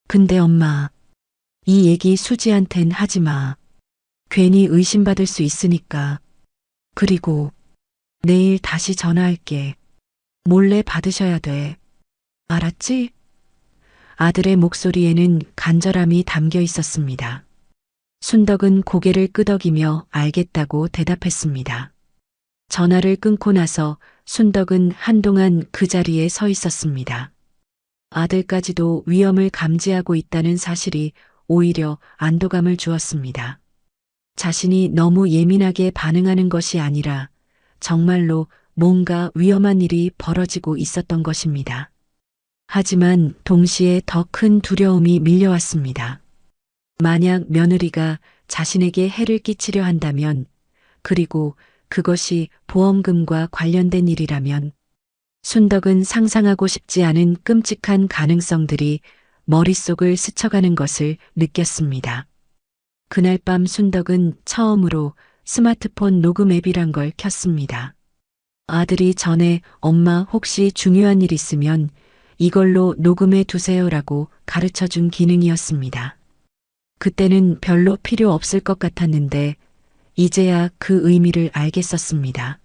근데 엄마, 이 얘기 수지한텐 하지 마. 괜히 의심받을 수 있으니까. 그리고 내일 다시 전화할게. 몰래 받으셔야 돼. 알았지? 아들의 목소리에는 간절함이 담겨 있었습니다. 순덕은 고개를 끄덕이며 알겠다고 대답했습니다. 전화를 끊고 나서 순덕은 한동안 그 자리에 서 있었습니다. 아들까지도 위험을 감지하고 있다는 사실이 오히려 안도감을 주었습니다. 자신이 너무 예민하게 반응하는 것이 아니라 정말로 뭔가 위험한 일이 벌어지고 있었던 것입니다. 하지만 동시에 더 큰 두려움이 밀려왔습니다. 만약 며느리가 자신에게 해를 끼치려 한다면, 그리고 그것이 보험금과 관련된 일이라면, 순덕은 상상하고 싶지 않은 끔찍한 가능성들이 머릿속을 스쳐가는 것을 느꼈습니다. 그날 밤 순덕은 처음으로 스마트폰 녹음 앱이란 걸 켰습니다. 아들이 전에 엄마 혹시 중요한 일 있으면 이걸로 녹음해 두세요라고 가르쳐 준 기능이었습니다. 그때는 별로 필요 없을 것 같았는데 이제야 그 의미를 알겠었습니다.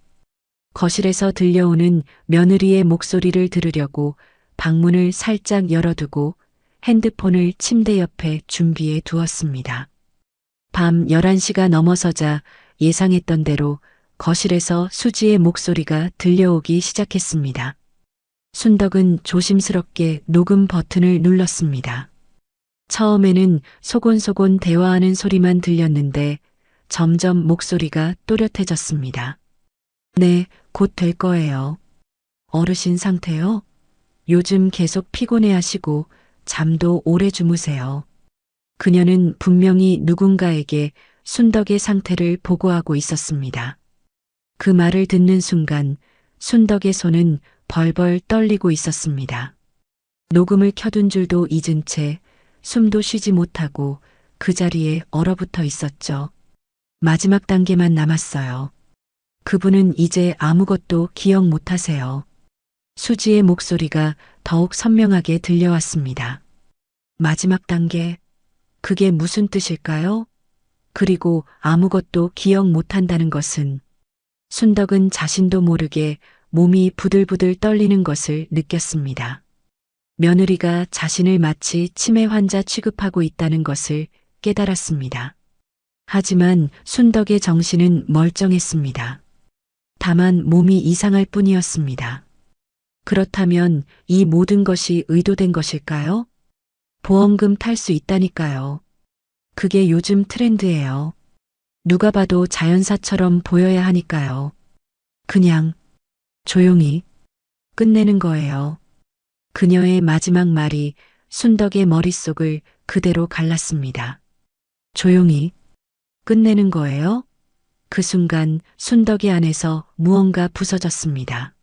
거실에서 들려오는 며느리의 목소리를 들으려고 방문을 살짝 열어두고 핸드폰을 침대 옆에 준비해 두었습니다. 밤 11시가 넘어서자 예상했던 대로 거실에서 수지의 목소리가 들려오기 시작했습니다. 순덕은 조심스럽게 녹음 버튼을 눌렀습니다. 처음에는 소곤소곤 대화하는 소리만 들렸는데 점점 목소리가 또렷해졌습니다. 네, 곧 될 거예요. 어르신 상태요? 요즘 계속 피곤해 하시고 잠도 오래 주무세요. 그녀는 분명히 누군가에게 순덕의 상태를 보고하고 있었습니다. 그 말을 듣는 순간 순덕의 손은 벌벌 떨리고 있었습니다. 녹음을 켜둔 줄도 잊은 채 숨도 쉬지 못하고 그 자리에 얼어붙어 있었죠. 마지막 단계만 남았어요. 그분은 이제 아무것도 기억 못하세요. 수지의 목소리가 더욱 선명하게 들려왔습니다. 마지막 단계, 그게 무슨 뜻일까요? 그리고 아무것도 기억 못한다는 것은 순덕은 자신도 모르게 몸이 부들부들 떨리는 것을 느꼈습니다. 며느리가 자신을 마치 치매 환자 취급하고 있다는 것을 깨달았습니다. 하지만 순덕의 정신은 멀쩡했습니다. 다만 몸이 이상할 뿐이었습니다. 그렇다면 이 모든 것이 의도된 것일까요? 보험금 탈 수 있다니까요. 그게 요즘 트렌드예요. 누가 봐도 자연사처럼 보여야 하니까요. 그냥 조용히 끝내는 거예요. 그녀의 마지막 말이 순덕의 머릿속을 그대로 갈랐습니다. 조용히 끝내는 거예요? 그 순간 순덕의 안에서 무언가 부서졌습니다.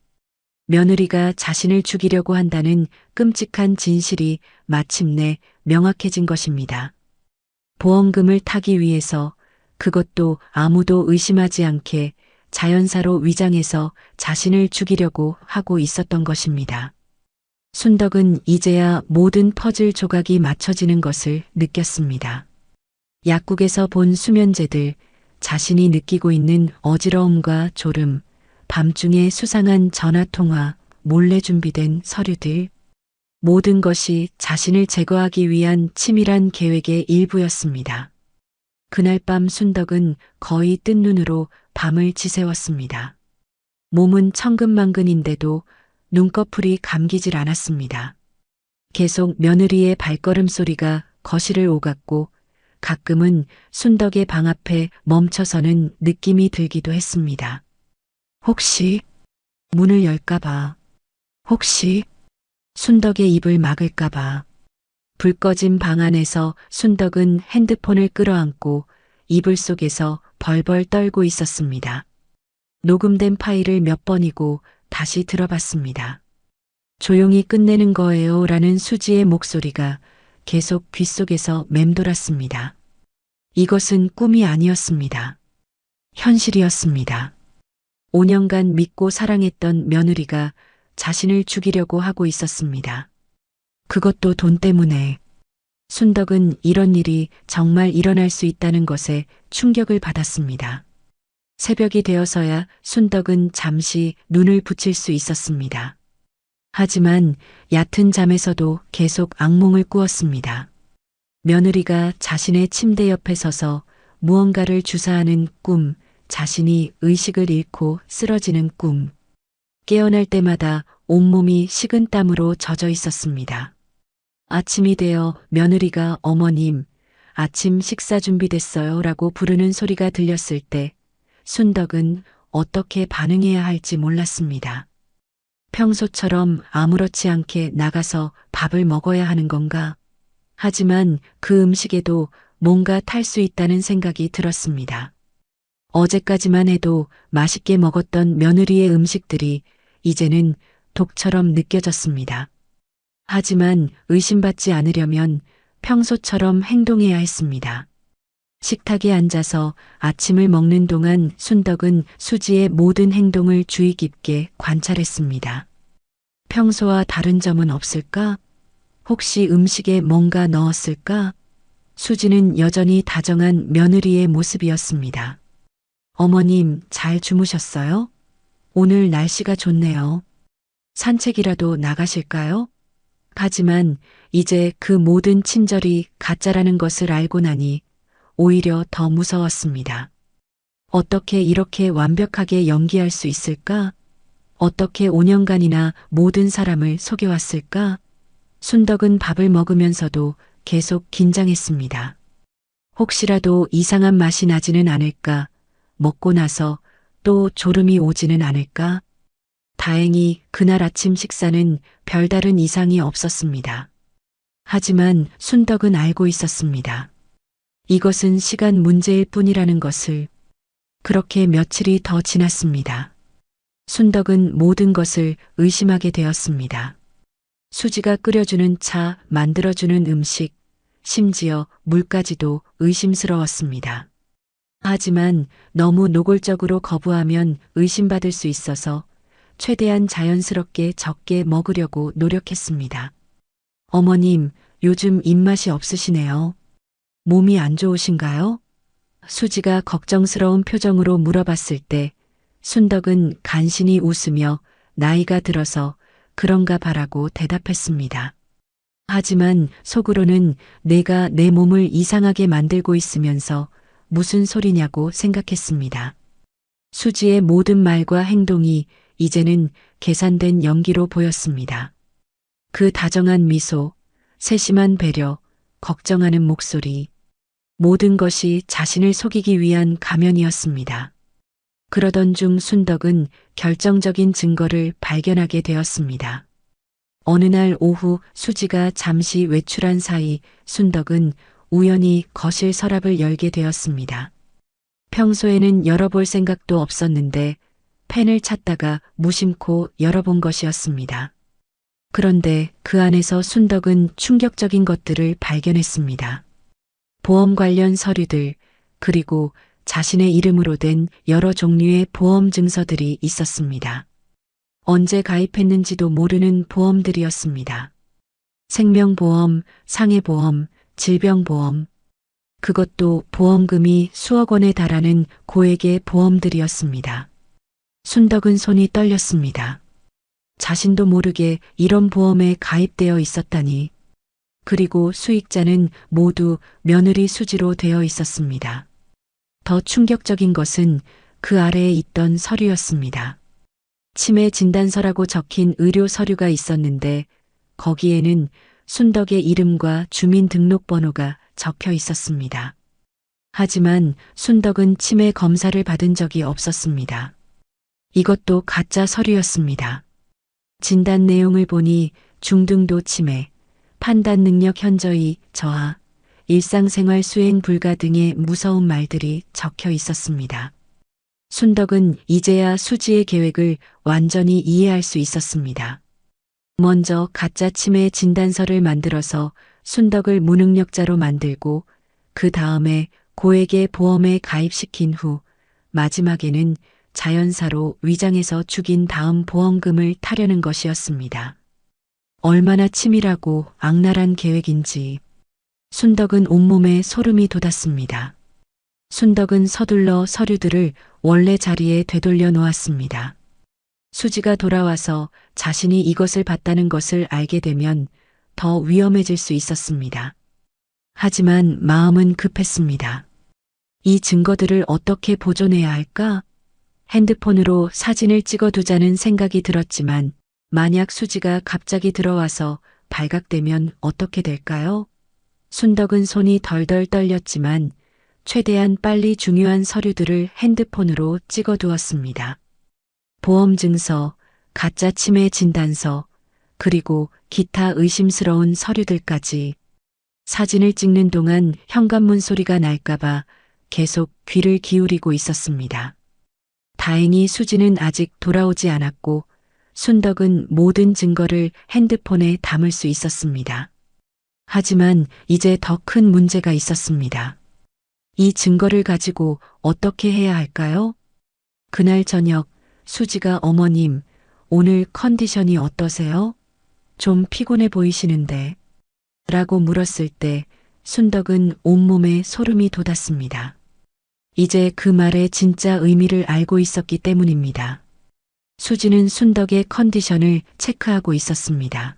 며느리가 자신을 죽이려고 한다는 끔찍한 진실이 마침내 명확해진 것입니다. 보험금을 타기 위해서, 그것도 아무도 의심하지 않게 자연사로 위장해서 자신을 죽이려고 하고 있었던 것입니다. 순덕은 이제야 모든 퍼즐 조각이 맞춰지는 것을 느꼈습니다. 약국에서 본 수면제들, 자신이 느끼고 있는 어지러움과 졸음, 밤중에 수상한 전화통화, 몰래 준비된 서류들, 모든 것이 자신을 제거하기 위한 치밀한 계획의 일부였습니다. 그날 밤 순덕은 거의 뜬 눈으로 밤을 지새웠습니다. 몸은 천근만근인데도 눈꺼풀이 감기질 않았습니다. 계속 며느리의 발걸음 소리가 거실을 오갔고 가끔은 순덕의 방 앞에 멈춰서는 느낌이 들기도 했습니다. 혹시 문을 열까봐, 혹시 순덕의 입을 막을까봐. 불 꺼진 방 안에서 순덕은 핸드폰을 끌어안고 이불 속에서 벌벌 떨고 있었습니다. 녹음된 파일을 몇 번이고 다시 들어봤습니다. 조용히 끝내는 거예요 라는 수지의 목소리가 계속 귓속에서 맴돌았습니다. 이것은 꿈이 아니었습니다. 현실이었습니다. 5년간 믿고 사랑했던 며느리가 자신을 죽이려고 하고 있었습니다. 그것도 돈 때문에. 순덕은 이런 일이 정말 일어날 수 있다는 것에 충격을 받았습니다. 새벽이 되어서야 순덕은 잠시 눈을 붙일 수 있었습니다. 하지만 얕은 잠에서도 계속 악몽을 꾸었습니다. 며느리가 자신의 침대 옆에 서서 무언가를 주사하는 꿈, 자신이 의식을 잃고 쓰러지는 꿈. 깨어날 때마다 온몸이 식은땀으로 젖어 있었습니다. 아침이 되어 며느리가 어머님, 아침 식사 준비됐어요 라고 부르는 소리가 들렸을 때 순덕은 어떻게 반응해야 할지 몰랐습니다. 평소처럼 아무렇지 않게 나가서 밥을 먹어야 하는 건가? 하지만 그 음식에도 뭔가 탈 수 있다는 생각이 들었습니다. 어제까지만 해도 맛있게 먹었던 며느리의 음식들이 이제는 독처럼 느껴졌습니다. 하지만 의심받지 않으려면 평소처럼 행동해야 했습니다. 식탁에 앉아서 아침을 먹는 동안 순덕은 수지의 모든 행동을 주의 깊게 관찰했습니다. 평소와 다른 점은 없을까? 혹시 음식에 뭔가 넣었을까? 수지는 여전히 다정한 며느리의 모습이었습니다. 어머님, 잘 주무셨어요? 오늘 날씨가 좋네요. 산책이라도 나가실까요? 하지만 이제 그 모든 친절이 가짜라는 것을 알고 나니 오히려 더 무서웠습니다. 어떻게 이렇게 완벽하게 연기할 수 있을까? 어떻게 5년간이나 모든 사람을 속여왔을까? 순덕은 밥을 먹으면서도 계속 긴장했습니다. 혹시라도 이상한 맛이 나지는 않을까? 먹고 나서 또 졸음이 오지는 않을까? 다행히 그날 아침 식사는 별다른 이상이 없었습니다. 하지만 순덕은 알고 있었습니다. 이것은 시간 문제일 뿐이라는 것을. 그렇게 며칠이 더 지났습니다. 순덕은 모든 것을 의심하게 되었습니다. 수지가 끓여주는 차, 만들어주는 음식, 심지어 물까지도 의심스러웠습니다. 하지만 너무 노골적으로 거부하면 의심받을 수 있어서 최대한 자연스럽게 적게 먹으려고 노력했습니다. 어머님, 요즘 입맛이 없으시네요. 몸이 안 좋으신가요? 수지가 걱정스러운 표정으로 물어봤을 때 순덕은 간신히 웃으며 나이가 들어서 그런가 봐라고 대답했습니다. 하지만 속으로는 내가 내 몸을 이상하게 만들고 있으면서 무슨 소리냐고 생각했습니다. 수지의 모든 말과 행동이 이제는 계산된 연기로 보였습니다. 그 다정한 미소, 세심한 배려, 걱정하는 목소리, 모든 것이 자신을 속이기 위한 가면이었습니다. 그러던 중 순덕은 결정적인 증거를 발견하게 되었습니다. 어느 날 오후 수지가 잠시 외출한 사이 순덕은 우연히 거실 서랍을 열게 되었습니다. 평소에는 열어볼 생각도 없었는데 펜을 찾다가 무심코 열어본 것이었습니다. 그런데 그 안에서 순덕은 충격적인 것들을 발견했습니다. 보험 관련 서류들, 그리고 자신의 이름으로 된 여러 종류의 보험 증서들이 있었습니다. 언제 가입했는지도 모르는 보험들이었습니다. 생명보험, 상해보험, 질병보험. 그것도 보험금이 수억 원에 달하는 고액의 보험들이었습니다. 순덕은 손이 떨렸습니다. 자신도 모르게 이런 보험에 가입되어 있었다니. 그리고 수익자는 모두 며느리 수지로 되어 있었습니다. 더 충격적인 것은 그 아래에 있던 서류였습니다. 치매 진단서라고 적힌 의료 서류가 있었는데 거기에는 순덕의 이름과 주민등록번호가 적혀 있었습니다. 하지만 순덕은 치매 검사를 받은 적이 없었습니다. 이것도 가짜 서류였습니다. 진단 내용을 보니 중등도 치매, 판단 능력 현저히 저하, 일상생활 수행 불가 등의 무서운 말들이 적혀 있었습니다. 순덕은 이제야 수지의 계획을 완전히 이해할 수 있었습니다. 먼저 가짜 치매 진단서를 만들어서 순덕을 무능력자로 만들고 그 다음에 고액의 보험에 가입시킨 후 마지막에는 자연사로 위장해서 죽인 다음 보험금을 타려는 것이었습니다. 얼마나 치밀하고 악랄한 계획인지 순덕은 온몸에 소름이 돋았습니다. 순덕은 서둘러 서류들을 원래 자리에 되돌려 놓았습니다. 수지가 돌아와서 자신이 이것을 봤다는 것을 알게 되면 더 위험해질 수 있었습니다. 하지만 마음은 급했습니다. 이 증거들을 어떻게 보존해야 할까? 핸드폰으로 사진을 찍어두자는 생각이 들었지만 만약 수지가 갑자기 들어와서 발각되면 어떻게 될까요? 순덕은 손이 덜덜 떨렸지만 최대한 빨리 중요한 서류들을 핸드폰으로 찍어두었습니다. 보험증서, 가짜 치매 진단서, 그리고 기타 의심스러운 서류들까지. 사진을 찍는 동안 현관문 소리가 날까봐 계속 귀를 기울이고 있었습니다. 다행히 수지는 아직 돌아오지 않았고 순덕은 모든 증거를 핸드폰에 담을 수 있었습니다. 하지만 이제 더 큰 문제가 있었습니다. 이 증거를 가지고 어떻게 해야 할까요? 그날 저녁 수지가 어머님, 오늘 컨디션이 어떠세요? 좀 피곤해 보이시는데 라고 물었을 때 순덕은 온몸에 소름이 돋았습니다. 이제 그 말의 진짜 의미를 알고 있었기 때문입니다. 수지는 순덕의 컨디션을 체크하고 있었습니다.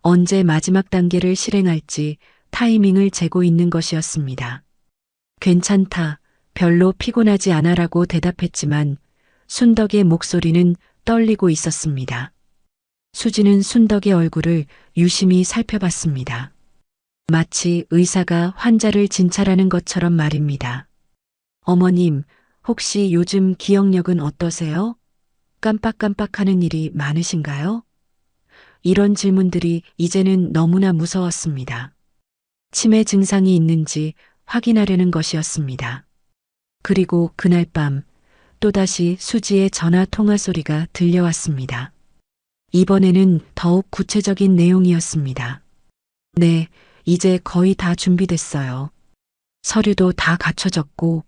언제 마지막 단계를 실행할지 타이밍을 재고 있는 것이었습니다. 괜찮다. 별로 피곤하지 않아라고 대답했지만 순덕의 목소리는 떨리고 있었습니다. 수지는 순덕의 얼굴을 유심히 살펴봤습니다. 마치 의사가 환자를 진찰하는 것처럼 말입니다. 어머님, 혹시 요즘 기억력은 어떠세요? 깜빡깜빡하는 일이 많으신가요? 이런 질문들이 이제는 너무나 무서웠습니다. 치매 증상이 있는지 확인하려는 것이었습니다. 그리고 그날 밤 또다시 수지의 전화 통화 소리가 들려왔습니다. 이번에는 더욱 구체적인 내용이었습니다. 네, 이제 거의 다 준비됐어요. 서류도 다 갖춰졌고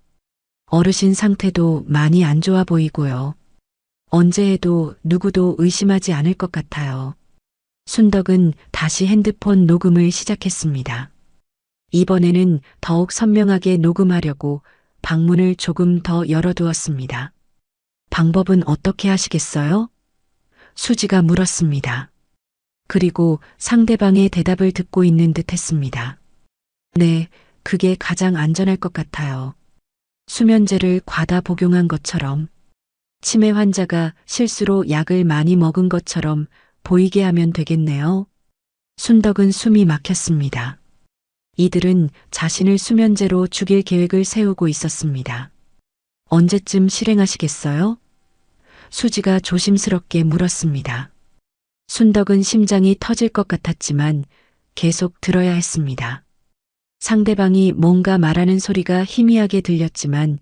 어르신 상태도 많이 안 좋아 보이고요. 언제 해도 누구도 의심하지 않을 것 같아요. 순덕은 다시 핸드폰 녹음을 시작했습니다. 이번에는 더욱 선명하게 녹음하려고 방문을 조금 더 열어두었습니다. 방법은 어떻게 하시겠어요? 수지가 물었습니다. 그리고 상대방의 대답을 듣고 있는 듯 했습니다. 네, 그게 가장 안전할 것 같아요. 수면제를 과다 복용한 것처럼, 치매 환자가 실수로 약을 많이 먹은 것처럼 보이게 하면 되겠네요. 순덕은 숨이 막혔습니다. 이들은 자신을 수면제로 죽일 계획을 세우고 있었습니다. 언제쯤 실행하시겠어요? 수지가 조심스럽게 물었습니다. 순덕은 심장이 터질 것 같았지만 계속 들어야 했습니다. 상대방이 뭔가 말하는 소리가 희미하게 들렸지만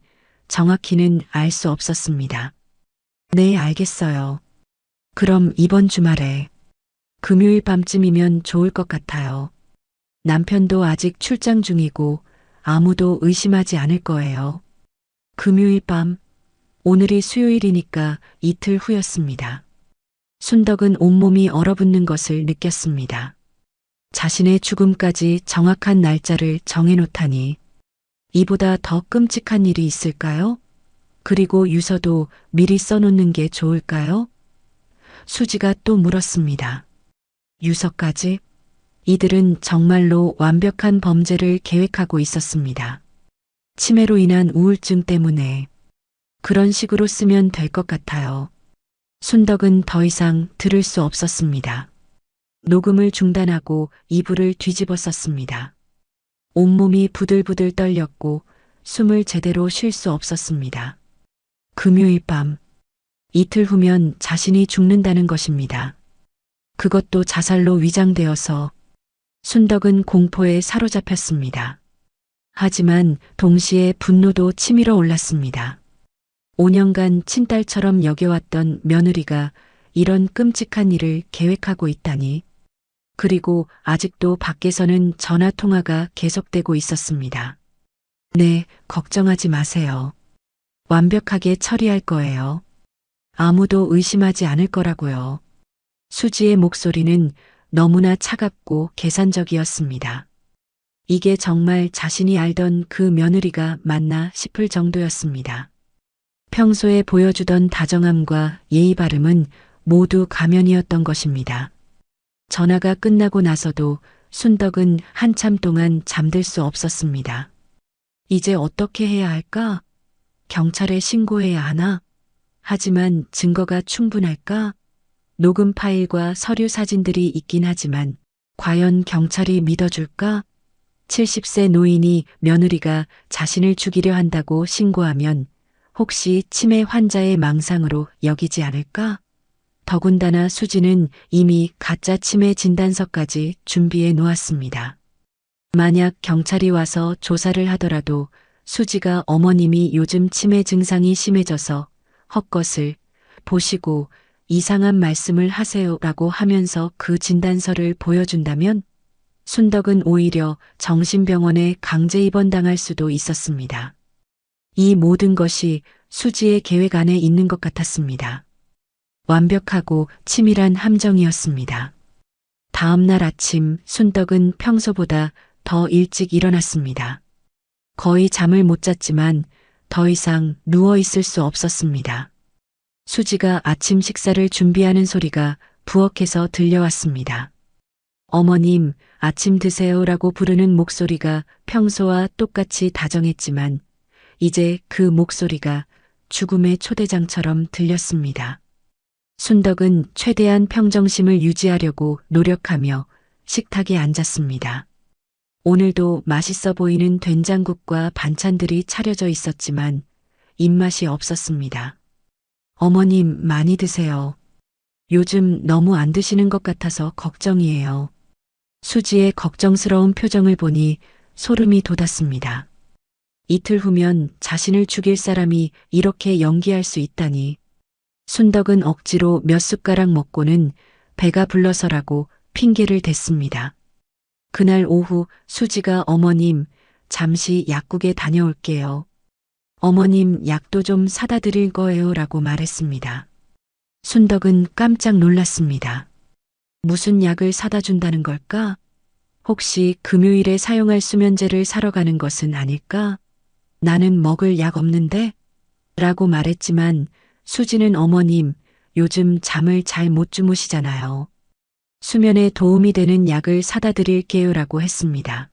정확히는 알 수 없었습니다. 네, 알겠어요. 그럼 이번 주말에 금요일 밤쯤이면 좋을 것 같아요. 남편도 아직 출장 중이고 아무도 의심하지 않을 거예요. 금요일 밤, 오늘이 수요일이니까 이틀 후였습니다. 순덕은 온몸이 얼어붙는 것을 느꼈습니다. 자신의 죽음까지 정확한 날짜를 정해놓다니 이보다 더 끔찍한 일이 있을까요? 그리고 유서도 미리 써놓는 게 좋을까요? 수지가 또 물었습니다. 유서까지? 이들은 정말로 완벽한 범죄를 계획하고 있었습니다. 치매로 인한 우울증 때문에 그런 식으로 쓰면 될 것 같아요. 순덕은 더 이상 들을 수 없었습니다. 녹음을 중단하고 이불을 뒤집어 썼습니다. 온몸이 부들부들 떨렸고 숨을 제대로 쉴 수 없었습니다. 금요일 밤, 이틀 후면 자신이 죽는다는 것입니다. 그것도 자살로 위장되어서 순덕은 공포에 사로잡혔습니다. 하지만 동시에 분노도 치밀어 올랐습니다. 5년간 친딸처럼 여겨왔던 며느리가 이런 끔찍한 일을 계획하고 있다니. 그리고 아직도 밖에서는 전화 통화가 계속되고 있었습니다. 네, 걱정하지 마세요. 완벽하게 처리할 거예요. 아무도 의심하지 않을 거라고요. 수지의 목소리는 너무나 차갑고 계산적이었습니다. 이게 정말 자신이 알던 그 며느리가 맞나 싶을 정도였습니다. 평소에 보여주던 다정함과 예의 바름은 모두 가면이었던 것입니다. 전화가 끝나고 나서도 순덕은 한참 동안 잠들 수 없었습니다. 이제 어떻게 해야 할까? 경찰에 신고해야 하나? 하지만 증거가 충분할까? 녹음 파일과 서류 사진들이 있긴 하지만 과연 경찰이 믿어줄까? 70세 노인이 며느리가 자신을 죽이려 한다고 신고하면 혹시 치매 환자의 망상으로 여기지 않을까? 더군다나 수지는 이미 가짜 치매 진단서까지 준비해 놓았습니다. 만약 경찰이 와서 조사를 하더라도 수지가 어머님이 요즘 치매 증상이 심해져서 헛것을 보시고 이상한 말씀을 하세요라고 하면서 그 진단서를 보여준다면 순덕은 오히려 정신병원에 강제 입원당할 수도 있었습니다. 이 모든 것이 수지의 계획 안에 있는 것 같았습니다. 완벽하고 치밀한 함정이었습니다. 다음 날 아침 순덕은 평소보다 더 일찍 일어났습니다. 거의 잠을 못 잤지만 더 이상 누워 있을 수 없었습니다. 수지가 아침 식사를 준비하는 소리가 부엌에서 들려왔습니다. 어머님, 아침 드세요라고 부르는 목소리가 평소와 똑같이 다정했지만 이제 그 목소리가 죽음의 초대장처럼 들렸습니다. 순덕은 최대한 평정심을 유지하려고 노력하며 식탁에 앉았습니다. 오늘도 맛있어 보이는 된장국과 반찬들이 차려져 있었지만 입맛이 없었습니다. 어머님, 많이 드세요. 요즘 너무 안 드시는 것 같아서 걱정이에요. 수지의 걱정스러운 표정을 보니 소름이 돋았습니다. 이틀 후면 자신을 죽일 사람이 이렇게 연기할 수 있다니. 순덕은 억지로 몇 숟가락 먹고는 배가 불러서라고 핑계를 댔습니다. 그날 오후 수지가 어머님, 잠시 약국에 다녀올게요. 어머님, 약도 좀 사다 드릴 거예요 라고 말했습니다. 순덕은 깜짝 놀랐습니다. 무슨 약을 사다 준다는 걸까? 혹시 금요일에 사용할 수면제를 사러 가는 것은 아닐까? 나는 먹을 약 없는데? 라고 말했지만 수지는 어머님, 요즘 잠을 잘 못 주무시잖아요. 수면에 도움이 되는 약을 사다 드릴게요 라고 했습니다.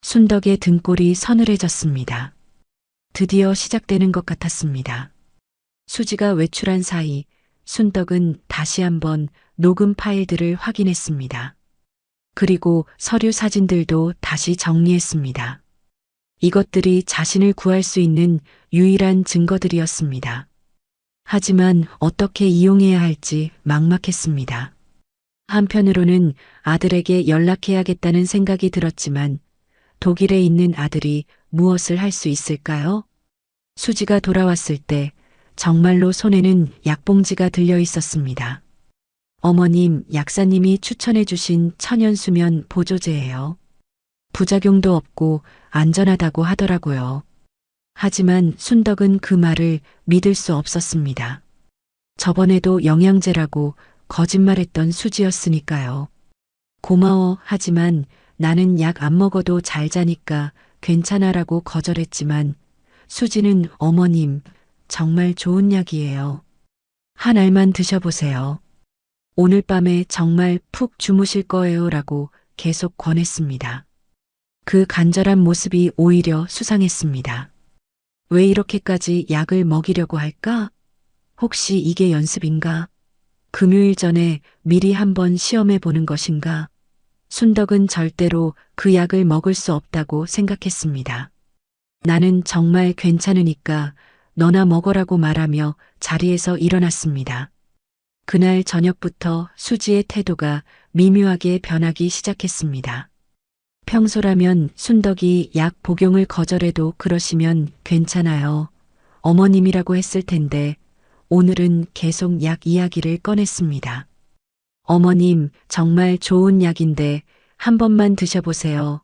순덕의 등골이 서늘해졌습니다. 드디어 시작되는 것 같았습니다. 수지가 외출한 사이 순덕은 다시 한번 녹음 파일들을 확인했습니다. 그리고 서류 사진들도 다시 정리했습니다. 이것들이 자신을 구할 수 있는 유일한 증거들이었습니다. 하지만 어떻게 이용해야 할지 막막했습니다. 한편으로는 아들에게 연락해야겠다는 생각이 들었지만 독일에 있는 아들이 무엇을 할 수 있을까요? 수지가 돌아왔을 때 정말로 손에는 약봉지가 들려 있었습니다. 어머님, 약사님이 추천해 주신 천연수면 보조제예요. 부작용도 없고 안전하다고 하더라고요. 하지만 순덕은 그 말을 믿을 수 없었습니다. 저번에도 영양제라고 거짓말했던 수지였으니까요. 고마워, 하지만 나는 약 안 먹어도 잘 자니까 괜찮아라고 거절했지만 수지는 어머님, 정말 좋은 약이에요. 한 알만 드셔보세요. 오늘 밤에 정말 푹 주무실 거예요 라고 계속 권했습니다. 그 간절한 모습이 오히려 수상했습니다. 왜 이렇게까지 약을 먹이려고 할까? 혹시 이게 연습인가? 금요일 전에 미리 한번 시험해 보는 것인가? 순덕은 절대로 그 약을 먹을 수 없다고 생각했습니다. 나는 정말 괜찮으니까 너나 먹으라고 말하며 자리에서 일어났습니다. 그날 저녁부터 수지의 태도가 미묘하게 변하기 시작했습니다. 평소라면 순덕이 약 복용을 거절해도 그러시면 괜찮아요. 어머님이라고 했을 텐데 오늘은 계속 약 이야기를 꺼냈습니다. 어머님, 정말 좋은 약인데 한 번만 드셔보세요.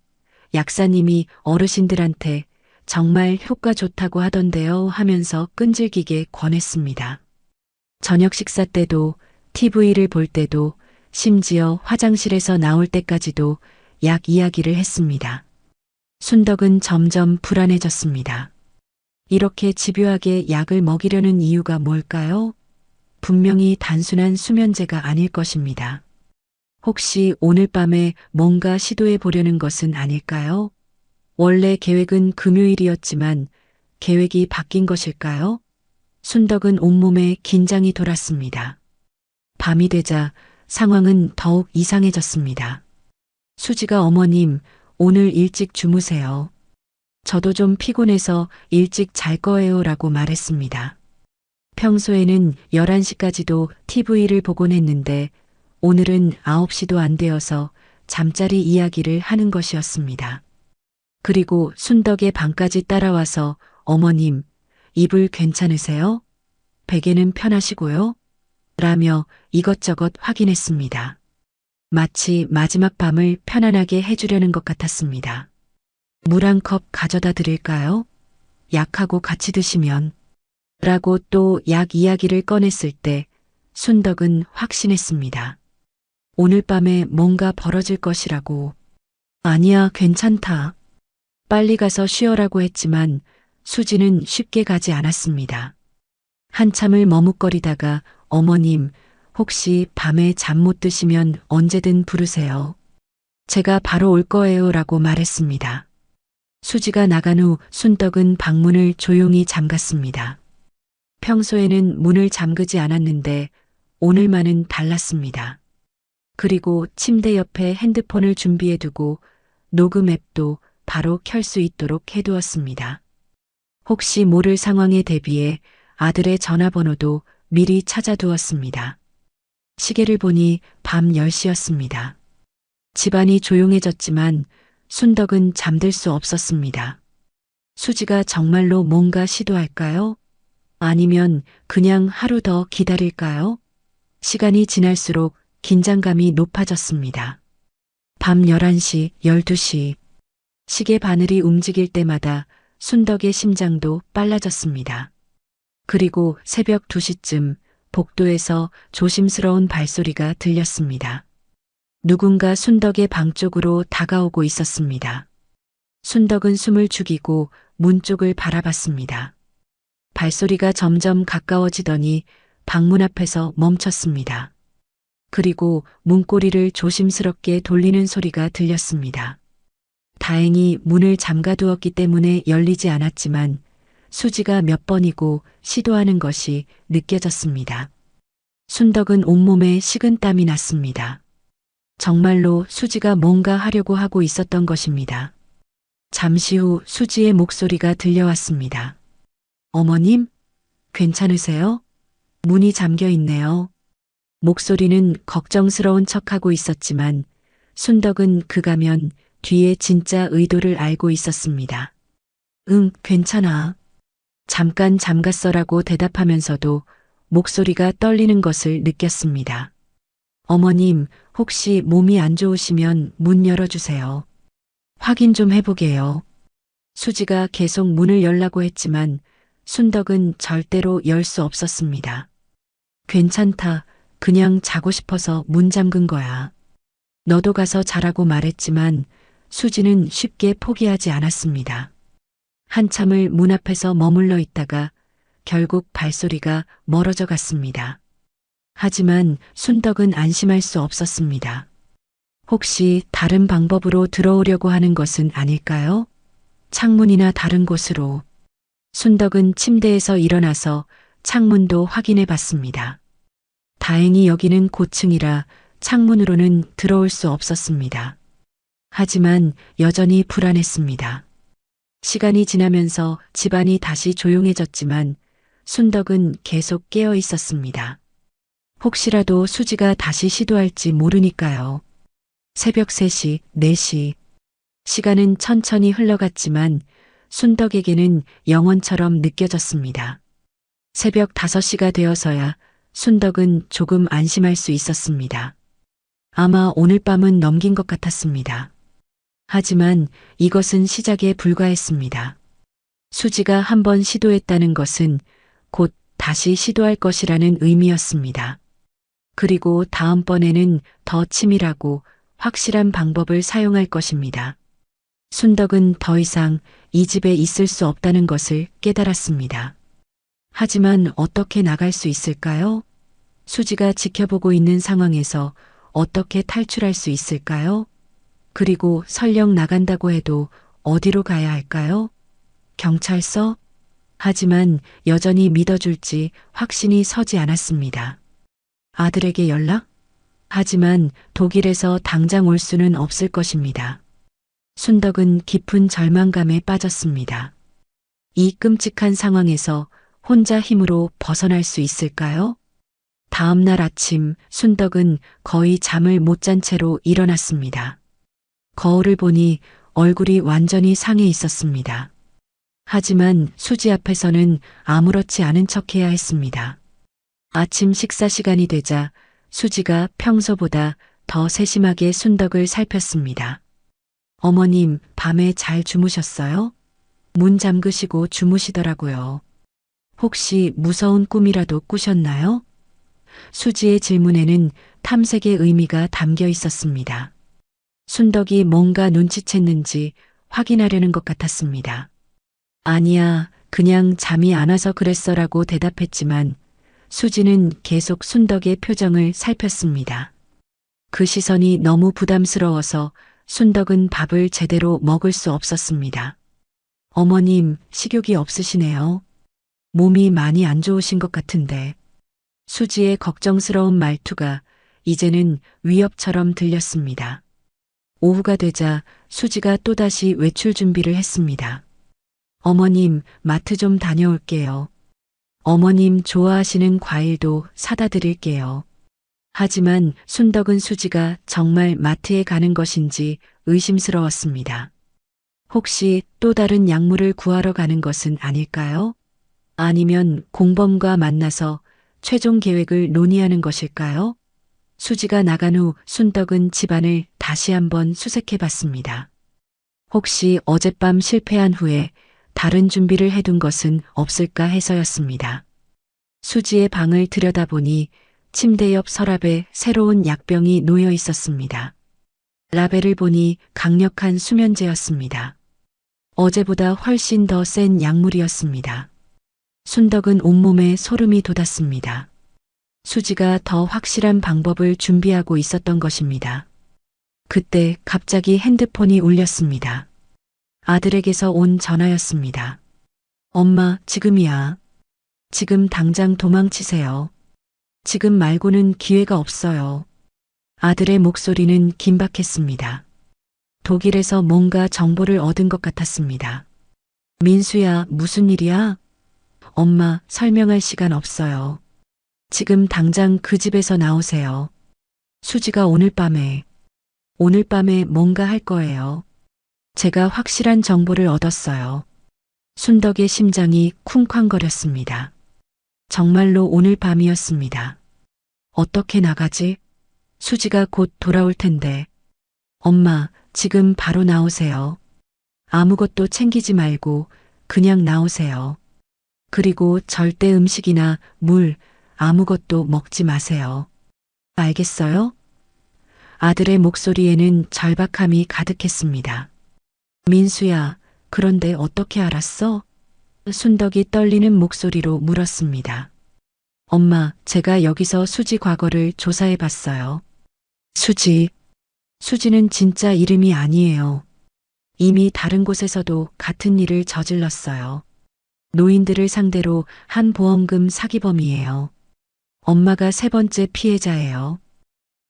약사님이 어르신들한테 정말 효과 좋다고 하던데요 하면서 끈질기게 권했습니다. 저녁 식사 때도 TV를 볼 때도 심지어 화장실에서 나올 때까지도 약 이야기를 했습니다. 순덕은 점점 불안해졌습니다. 이렇게 집요하게 약을 먹이려는 이유가 뭘까요? 분명히 단순한 수면제가 아닐 것입니다. 혹시 오늘 밤에 뭔가 시도해 보려는 것은 아닐까요? 원래 계획은 금요일이었지만 계획이 바뀐 것일까요? 순덕은 온몸에 긴장이 돌았습니다. 밤이 되자 상황은 더욱 이상해졌습니다. 수지가 어머님, 오늘 일찍 주무세요. 저도 좀 피곤해서 일찍 잘 거예요 라고 말했습니다. 평소에는 11시까지도 TV를 보곤 했는데 오늘은 9시도 안 되어서 잠자리 이야기를 하는 것이었습니다. 그리고 순덕의 방까지 따라와서 어머님, 이불 괜찮으세요? 베개는 편하시고요? 라며 이것저것 확인했습니다. 마치 마지막 밤을 편안하게 해주려는 것 같았습니다. 물 한 컵 가져다 드릴까요? 약하고 같이 드시면. 라고 또 약 이야기를 꺼냈을 때 순덕은 확신했습니다. 오늘 밤에 뭔가 벌어질 것이라고. 아니야, 괜찮다. 빨리 가서 쉬어라고 했지만 수지는 쉽게 가지 않았습니다. 한참을 머뭇거리다가 어머님, 혹시 밤에 잠 못 드시면 언제든 부르세요. 제가 바로 올 거예요 라고 말했습니다. 수지가 나간 후 순덕은 방문을 조용히 잠갔습니다. 평소에는 문을 잠그지 않았는데 오늘만은 달랐습니다. 그리고 침대 옆에 핸드폰을 준비해 두고 녹음 앱도 바로 켤 수 있도록 해두었습니다. 혹시 모를 상황에 대비해 아들의 전화번호도 미리 찾아두었습니다. 시계를 보니 밤 10시였습니다. 집안이 조용해졌지만 순덕은 잠들 수 없었습니다. 수지가 정말로 뭔가 시도할까요? 아니면 그냥 하루 더 기다릴까요? 시간이 지날수록 긴장감이 높아졌습니다. 밤 11시, 12시. 시계 바늘이 움직일 때마다 순덕의 심장도 빨라졌습니다. 그리고 새벽 2시쯤 복도에서 조심스러운 발소리가 들렸습니다. 누군가 순덕의 방 쪽으로 다가오고 있었습니다. 순덕은 숨을 죽이고 문 쪽을 바라봤습니다. 발소리가 점점 가까워지더니 방문 앞에서 멈췄습니다. 그리고 문고리를 조심스럽게 돌리는 소리가 들렸습니다. 다행히 문을 잠가두었기 때문에 열리지 않았지만 수지가 몇 번이고 시도하는 것이 느껴졌습니다. 순덕은 온몸에 식은땀이 났습니다. 정말로 수지가 뭔가 하려고 하고 있었던 것입니다. 잠시 후 수지의 목소리가 들려왔습니다. 어머님, 괜찮으세요? 문이 잠겨 있네요. 목소리는 걱정스러운 척하고 있었지만 순덕은 그가면 뒤에 진짜 의도를 알고 있었습니다. 응, 괜찮아. 잠깐 잠갔어라고 대답하면서도 목소리가 떨리는 것을 느꼈습니다. 어머님, 혹시 몸이 안 좋으시면 문 열어주세요. 확인 좀 해보게요. 수지가 계속 문을 열라고 했지만 순덕은 절대로 열 수 없었습니다. 괜찮다. 그냥 자고 싶어서 문 잠근 거야. 너도 가서 자라고 말했지만 수지는 쉽게 포기하지 않았습니다. 한참을 문 앞에서 머물러 있다가 결국 발소리가 멀어져 갔습니다. 하지만 순덕은 안심할 수 없었습니다. 혹시 다른 방법으로 들어오려고 하는 것은 아닐까요? 창문이나 다른 곳으로. 순덕은 침대에서 일어나서 창문도 확인해 봤습니다. 다행히 여기는 고층이라 창문으로는 들어올 수 없었습니다. 하지만 여전히 불안했습니다. 시간이 지나면서 집안이 다시 조용해졌지만 순덕은 계속 깨어 있었습니다. 혹시라도 수지가 다시 시도할지 모르니까요. 새벽 3시, 4시. 시간은 천천히 흘러갔지만 순덕에게는 영원처럼 느껴졌습니다. 새벽 5시가 되어서야 순덕은 조금 안심할 수 있었습니다. 아마 오늘 밤은 넘긴 것 같았습니다. 하지만 이것은 시작에 불과했습니다. 수지가 한번 시도했다는 것은 곧 다시 시도할 것이라는 의미였습니다. 그리고 다음번에는 더 치밀하고 확실한 방법을 사용할 것입니다. 순덕은 더 이상 이 집에 있을 수 없다는 것을 깨달았습니다. 하지만 어떻게 나갈 수 있을까요? 수지가 지켜보고 있는 상황에서 어떻게 탈출할 수 있을까요? 그리고 설령 나간다고 해도 어디로 가야 할까요? 경찰서? 하지만 여전히 믿어줄지 확신이 서지 않았습니다. 아들에게 연락? 하지만 독일에서 당장 올 수는 없을 것입니다. 순덕은 깊은 절망감에 빠졌습니다. 이 끔찍한 상황에서 혼자 힘으로 벗어날 수 있을까요? 다음 날 아침 순덕은 거의 잠을 못 잔 채로 일어났습니다. 거울을 보니 얼굴이 완전히 상해 있었습니다. 하지만 수지 앞에서는 아무렇지 않은 척해야 했습니다. 아침 식사 시간이 되자 수지가 평소보다 더 세심하게 순덕을 살폈습니다. 어머님, 밤에 잘 주무셨어요? 문 잠그시고 주무시더라고요. 혹시 무서운 꿈이라도 꾸셨나요? 수지의 질문에는 탐색의 의미가 담겨 있었습니다. 순덕이 뭔가 눈치챘는지 확인하려는 것 같았습니다. 아니야, 그냥 잠이 안 와서 그랬어라고 대답했지만 수지는 계속 순덕의 표정을 살폈습니다. 그 시선이 너무 부담스러워서 순덕은 밥을 제대로 먹을 수 없었습니다. 어머님, 식욕이 없으시네요. 몸이 많이 안 좋으신 것 같은데. 수지의 걱정스러운 말투가 이제는 위협처럼 들렸습니다. 오후가 되자 수지가 또다시 외출 준비를 했습니다. 어머님, 마트 좀 다녀올게요. 어머님 좋아하시는 과일도 사다 드릴게요. 하지만 순덕은 수지가 정말 마트에 가는 것인지 의심스러웠습니다. 혹시 또 다른 약물을 구하러 가는 것은 아닐까요? 아니면 공범과 만나서 최종 계획을 논의하는 것일까요? 수지가 나간 후 순덕은 집안을 다시 한번 수색해 봤습니다. 혹시 어젯밤 실패한 후에 다른 준비를 해둔 것은 없을까 해서였습니다. 수지의 방을 들여다보니 침대 옆 서랍에 새로운 약병이 놓여 있었습니다. 라벨을 보니 강력한 수면제였습니다. 어제보다 훨씬 더 센 약물이었습니다. 순덕은 온몸에 소름이 돋았습니다. 수지가 더 확실한 방법을 준비하고 있었던 것입니다. 그때 갑자기 핸드폰이 울렸습니다. 아들에게서 온 전화였습니다. 엄마, 지금이야. 지금 당장 도망치세요. 지금 말고는 기회가 없어요. 아들의 목소리는 긴박했습니다. 독일에서 뭔가 정보를 얻은 것 같았습니다. 민수야, 무슨 일이야? 엄마, 설명할 시간 없어요. 지금 당장 그 집에서 나오세요. 수지가 오늘 밤에 뭔가 할 거예요. 제가 확실한 정보를 얻었어요. 순덕의 심장이 쿵쾅거렸습니다. 정말로 오늘 밤이었습니다. 어떻게 나가지? 수지가 곧 돌아올 텐데. 엄마, 지금 바로 나오세요. 아무것도 챙기지 말고 그냥 나오세요. 그리고 절대 음식이나 물, 아무것도 먹지 마세요. 알겠어요? 아들의 목소리에는 절박함이 가득했습니다. 민수야, 그런데 어떻게 알았어? 순덕이 떨리는 목소리로 물었습니다. 엄마, 제가 여기서 수지 과거를 조사해 봤어요. 수지는 진짜 이름이 아니에요. 이미 다른 곳에서도 같은 일을 저질렀어요. 노인들을 상대로 한 보험금 사기범이에요. 엄마가 세 번째 피해자예요.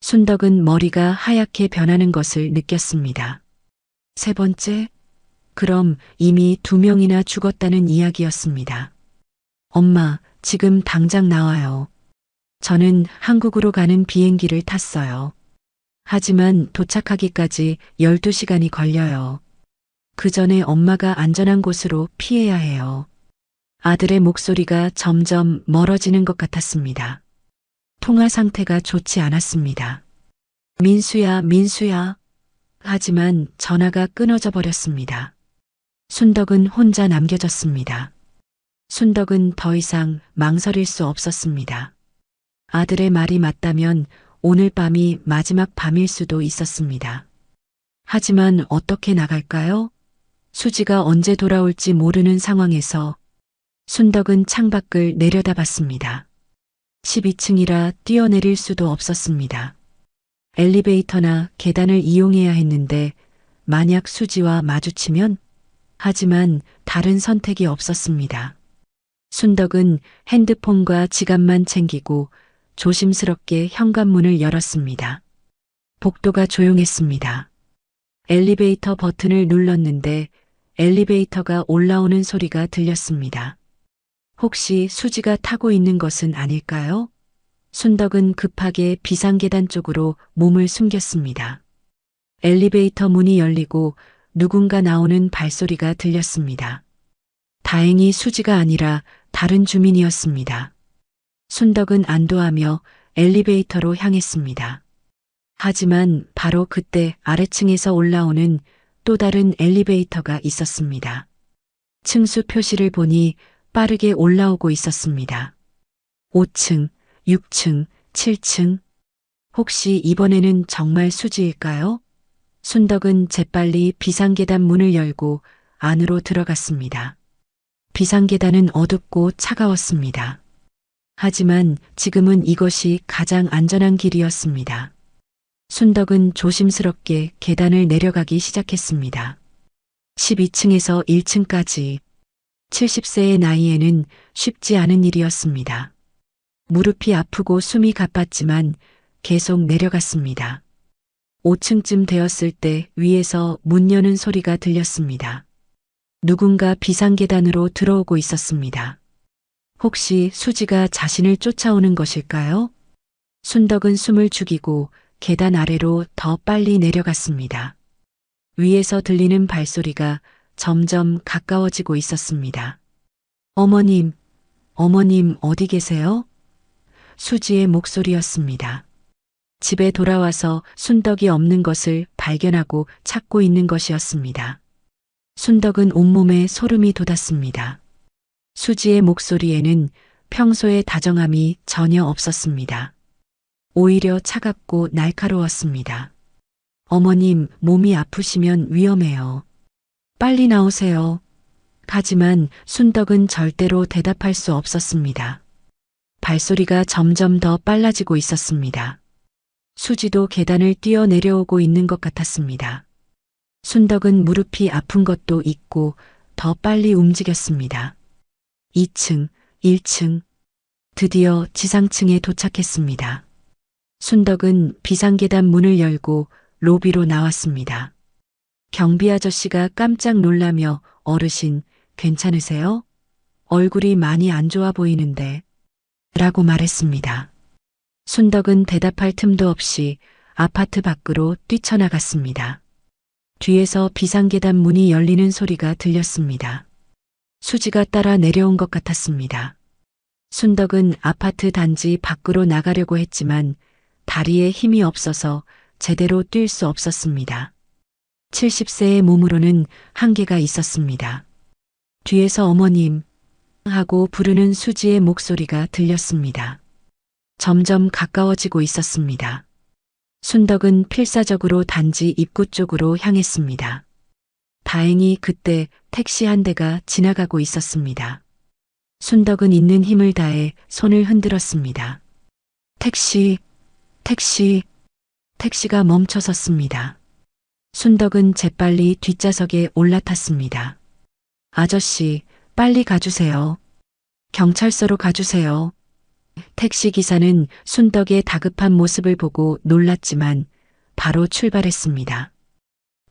순덕은 머리가 하얗게 변하는 것을 느꼈습니다. 세 번째? 그럼 이미 2명이나 죽었다는 이야기였습니다. 엄마, 지금 당장 나와요. 저는 한국으로 가는 비행기를 탔어요. 하지만 도착하기까지 12시간이 걸려요. 그 전에 엄마가 안전한 곳으로 피해야 해요. 아들의 목소리가 점점 멀어지는 것 같았습니다. 통화 상태가 좋지 않았습니다. 민수야. 하지만 전화가 끊어져 버렸습니다. 순덕은 혼자 남겨졌습니다. 순덕은 더 이상 망설일 수 없었습니다. 아들의 말이 맞다면 오늘 밤이 마지막 밤일 수도 있었습니다. 하지만 어떻게 나갈까요? 수지가 언제 돌아올지 모르는 상황에서 순덕은 창밖을 내려다봤습니다. 12층이라 뛰어내릴 수도 없었습니다. 엘리베이터나 계단을 이용해야 했는데 만약 수지와 마주치면? 하지만 다른 선택이 없었습니다. 순덕은 핸드폰과 지갑만 챙기고 조심스럽게 현관문을 열었습니다. 복도가 조용했습니다. 엘리베이터 버튼을 눌렀는데 엘리베이터가 올라오는 소리가 들렸습니다. 혹시 수지가 타고 있는 것은 아닐까요? 순덕은 급하게 비상계단 쪽으로 몸을 숨겼습니다. 엘리베이터 문이 열리고 누군가 나오는 발소리가 들렸습니다. 다행히 수지가 아니라 다른 주민이었습니다. 순덕은 안도하며 엘리베이터로 향했습니다. 하지만 바로 그때 아래층에서 올라오는 또 다른 엘리베이터가 있었습니다. 층수 표시를 보니 빠르게 올라오고 있었습니다. 5층, 6층, 7층. 혹시 이번에는 정말 수지일까요? 순덕은 재빨리 비상계단 문을 열고 안으로 들어갔습니다. 비상계단은 어둡고 차가웠습니다. 하지만 지금은 이것이 가장 안전한 길이었습니다. 순덕은 조심스럽게 계단을 내려가기 시작했습니다. 12층에서 1층까지 70세의 나이에는 쉽지 않은 일이었습니다. 무릎이 아프고 숨이 가빴지만 계속 내려갔습니다. 5층쯤 되었을 때 위에서 문 여는 소리가 들렸습니다. 누군가 비상계단으로 들어오고 있었습니다. 혹시 수지가 자신을 쫓아오는 것일까요? 순덕은 숨을 죽이고 계단 아래로 더 빨리 내려갔습니다. 위에서 들리는 발소리가 점점 가까워지고 있었습니다. 어머님, 어머님 어디 계세요? 수지의 목소리였습니다. 집에 돌아와서 순덕이 없는 것을 발견하고 찾고 있는 것이었습니다. 순덕은 온몸에 소름이 돋았습니다. 수지의 목소리에는 평소의 다정함이 전혀 없었습니다. 오히려 차갑고 날카로웠습니다. 어머님, 몸이 아프시면 위험해요. 빨리 나오세요. 하지만 순덕은 절대로 대답할 수 없었습니다. 발소리가 점점 더 빨라지고 있었습니다. 수지도 계단을 뛰어 내려오고 있는 것 같았습니다. 순덕은 무릎이 아픈 것도 있고 더 빨리 움직였습니다. 2층, 1층. 드디어 지상층에 도착했습니다. 순덕은 비상계단 문을 열고 로비로 나왔습니다. 경비 아저씨가 깜짝 놀라며 어르신, 괜찮으세요? 얼굴이 많이 안 좋아 보이는데. 라고 말했습니다. 순덕은 대답할 틈도 없이 아파트 밖으로 뛰쳐나갔습니다. 뒤에서 비상계단 문이 열리는 소리가 들렸습니다. 수지가 따라 내려온 것 같았습니다. 순덕은 아파트 단지 밖으로 나가려고 했지만 다리에 힘이 없어서 제대로 뛸 수 없었습니다. 70세의 몸으로는 한계가 있었습니다. 뒤에서 어머님 하고 부르는 수지의 목소리가 들렸습니다. 점점 가까워지고 있었습니다. 순덕은 필사적으로 단지 입구 쪽으로 향했습니다. 다행히 그때 택시 한 대가 지나가고 있었습니다. 순덕은 있는 힘을 다해 손을 흔들었습니다. 택시가 멈춰섰습니다. 순덕은 재빨리 뒷좌석에 올라탔습니다. 아저씨, 빨리 가주세요. 경찰서로 가주세요. 택시기사는 순덕의 다급한 모습을 보고 놀랐지만 바로 출발했습니다.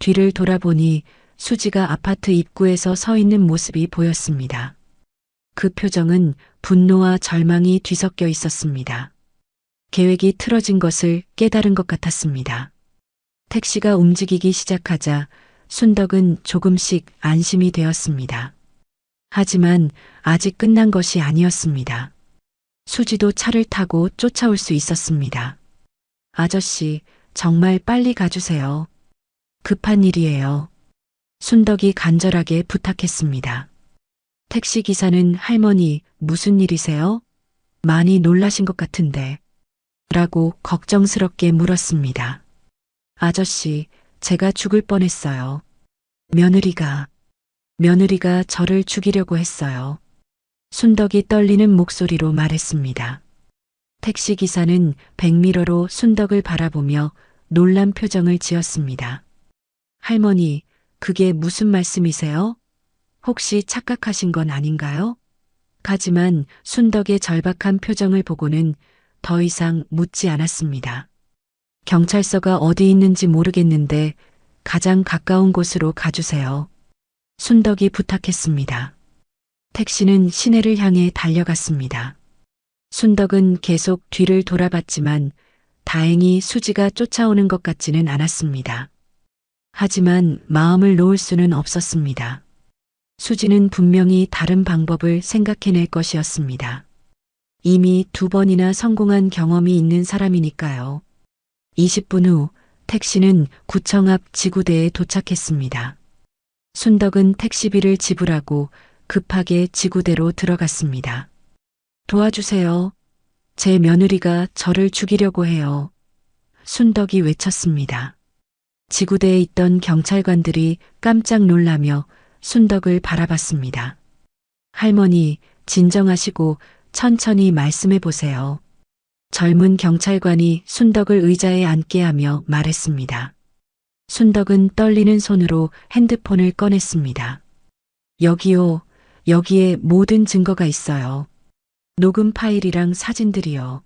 뒤를 돌아보니 수지가 아파트 입구에서 서 있는 모습이 보였습니다. 그 표정은 분노와 절망이 뒤섞여 있었습니다. 계획이 틀어진 것을 깨달은 것 같았습니다. 택시가 움직이기 시작하자 순덕은 조금씩 안심이 되었습니다. 하지만 아직 끝난 것이 아니었습니다. 수지도 차를 타고 쫓아올 수 있었습니다. 아저씨, 정말 빨리 가주세요. 급한 일이에요. 순덕이 간절하게 부탁했습니다. 택시기사는 할머니, 무슨 일이세요? 많이 놀라신 것 같은데. 라고 걱정스럽게 물었습니다. 아저씨, 제가 죽을 뻔했어요. 며느리가 저를 죽이려고 했어요. 순덕이 떨리는 목소리로 말했습니다. 택시기사는 백미러로 순덕을 바라보며 놀란 표정을 지었습니다. 할머니, 그게 무슨 말씀이세요? 혹시 착각하신 건 아닌가요? 하지만 순덕의 절박한 표정을 보고는 더 이상 묻지 않았습니다. 경찰서가 어디 있는지 모르겠는데 가장 가까운 곳으로 가주세요. 순덕이 부탁했습니다. 택시는 시내를 향해 달려갔습니다. 순덕은 계속 뒤를 돌아봤지만 다행히 수지가 쫓아오는 것 같지는 않았습니다. 하지만 마음을 놓을 수는 없었습니다. 수지는 분명히 다른 방법을 생각해낼 것이었습니다. 이미 2번이나 성공한 경험이 있는 사람이니까요. 20분 후 택시는 구청 앞 지구대에 도착했습니다. 순덕은 택시비를 지불하고 급하게 지구대로 들어갔습니다. 도와주세요. 제 며느리가 저를 죽이려고 해요. 순덕이 외쳤습니다. 지구대에 있던 경찰관들이 깜짝 놀라며 순덕을 바라봤습니다. 할머니, 진정하시고 천천히 말씀해 보세요. 젊은 경찰관이 순덕을 의자에 앉게 하며 말했습니다. 순덕은 떨리는 손으로 핸드폰을 꺼냈습니다. 여기요. 여기에 모든 증거가 있어요. 녹음 파일이랑 사진들이요.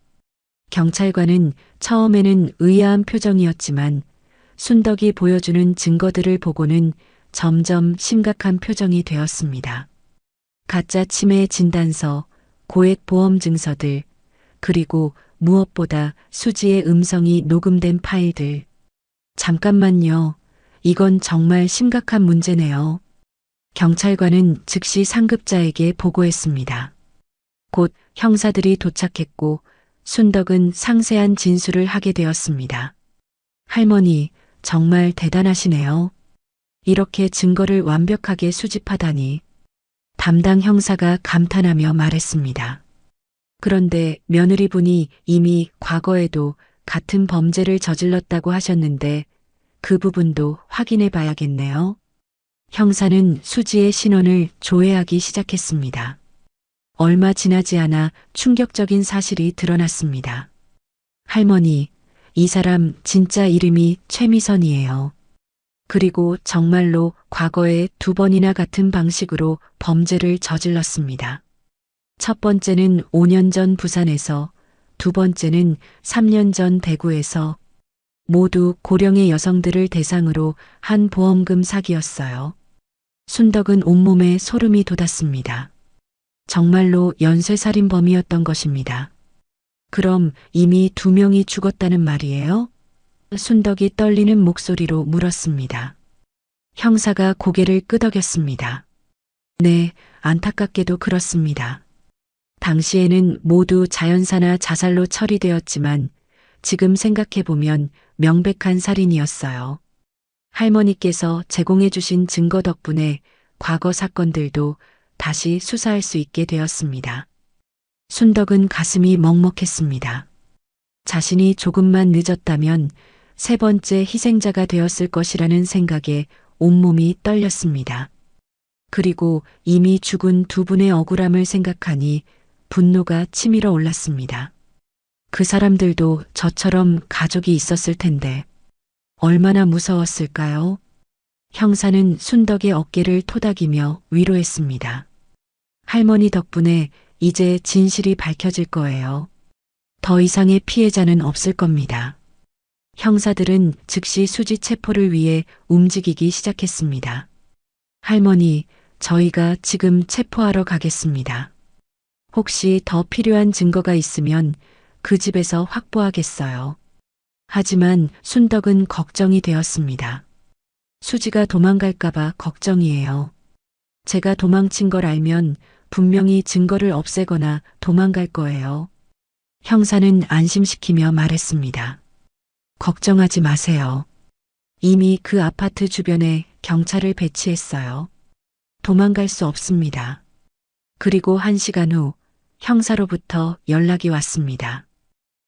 경찰관은 처음에는 의아한 표정이었지만 순덕이 보여주는 증거들을 보고는 점점 심각한 표정이 되었습니다. 가짜 치매 진단서, 고액 보험 증서들, 그리고 무엇보다 수지의 음성이 녹음된 파일들. 잠깐만요. 이건 정말 심각한 문제네요. 경찰관은 즉시 상급자에게 보고했습니다. 곧 형사들이 도착했고 순덕은 상세한 진술을 하게 되었습니다. 할머니, 정말 대단하시네요. 이렇게 증거를 완벽하게 수집하다니. 담당 형사가 감탄하며 말했습니다. 그런데 며느리분이 이미 과거에도 같은 범죄를 저질렀다고 하셨는데 그 부분도 확인해 봐야겠네요. 형사는 수지의 신원을 조회하기 시작했습니다. 얼마 지나지 않아 충격적인 사실이 드러났습니다. 할머니, 이 사람 진짜 이름이 최미선이에요. 그리고 정말로 과거에 2번이나 같은 방식으로 범죄를 저질렀습니다. 첫 번째는 5년 전 부산에서, 두 번째는 3년 전 대구에서 모두 고령의 여성들을 대상으로 한 보험금 사기였어요. 순덕은 온몸에 소름이 돋았습니다. 정말로 연쇄살인범이었던 것입니다. 그럼 이미 2명이 죽었다는 말이에요? 순덕이 떨리는 목소리로 물었습니다. 형사가 고개를 끄덕였습니다. 네, 안타깝게도 그렇습니다. 당시에는 모두 자연사나 자살로 처리되었지만 지금 생각해보면 명백한 살인이었어요. 할머니께서 제공해 주신 증거 덕분에 과거 사건들도 다시 수사할 수 있게 되었습니다. 순덕은 가슴이 먹먹했습니다. 자신이 조금만 늦었다면 3번째 희생자가 되었을 것이라는 생각에 온몸이 떨렸습니다. 그리고 이미 죽은 2분의 억울함을 생각하니 분노가 치밀어 올랐습니다. 그 사람들도 저처럼 가족이 있었을 텐데 얼마나 무서웠을까요? 형사는 순덕의 어깨를 토닥이며 위로했습니다. 할머니 덕분에 이제 진실이 밝혀질 거예요. 더 이상의 피해자는 없을 겁니다. 형사들은 즉시 수지 체포를 위해 움직이기 시작했습니다. 할머니, 저희가 지금 체포하러 가겠습니다. 혹시 더 필요한 증거가 있으면 그 집에서 확보하겠어요. 하지만 순덕은 걱정이 되었습니다. 수지가 도망갈까봐 걱정이에요. 제가 도망친 걸 알면 분명히 증거를 없애거나 도망갈 거예요. 형사는 안심시키며 말했습니다. 걱정하지 마세요. 이미 그 아파트 주변에 경찰을 배치했어요. 도망갈 수 없습니다. 그리고 1시간 후 형사로부터 연락이 왔습니다.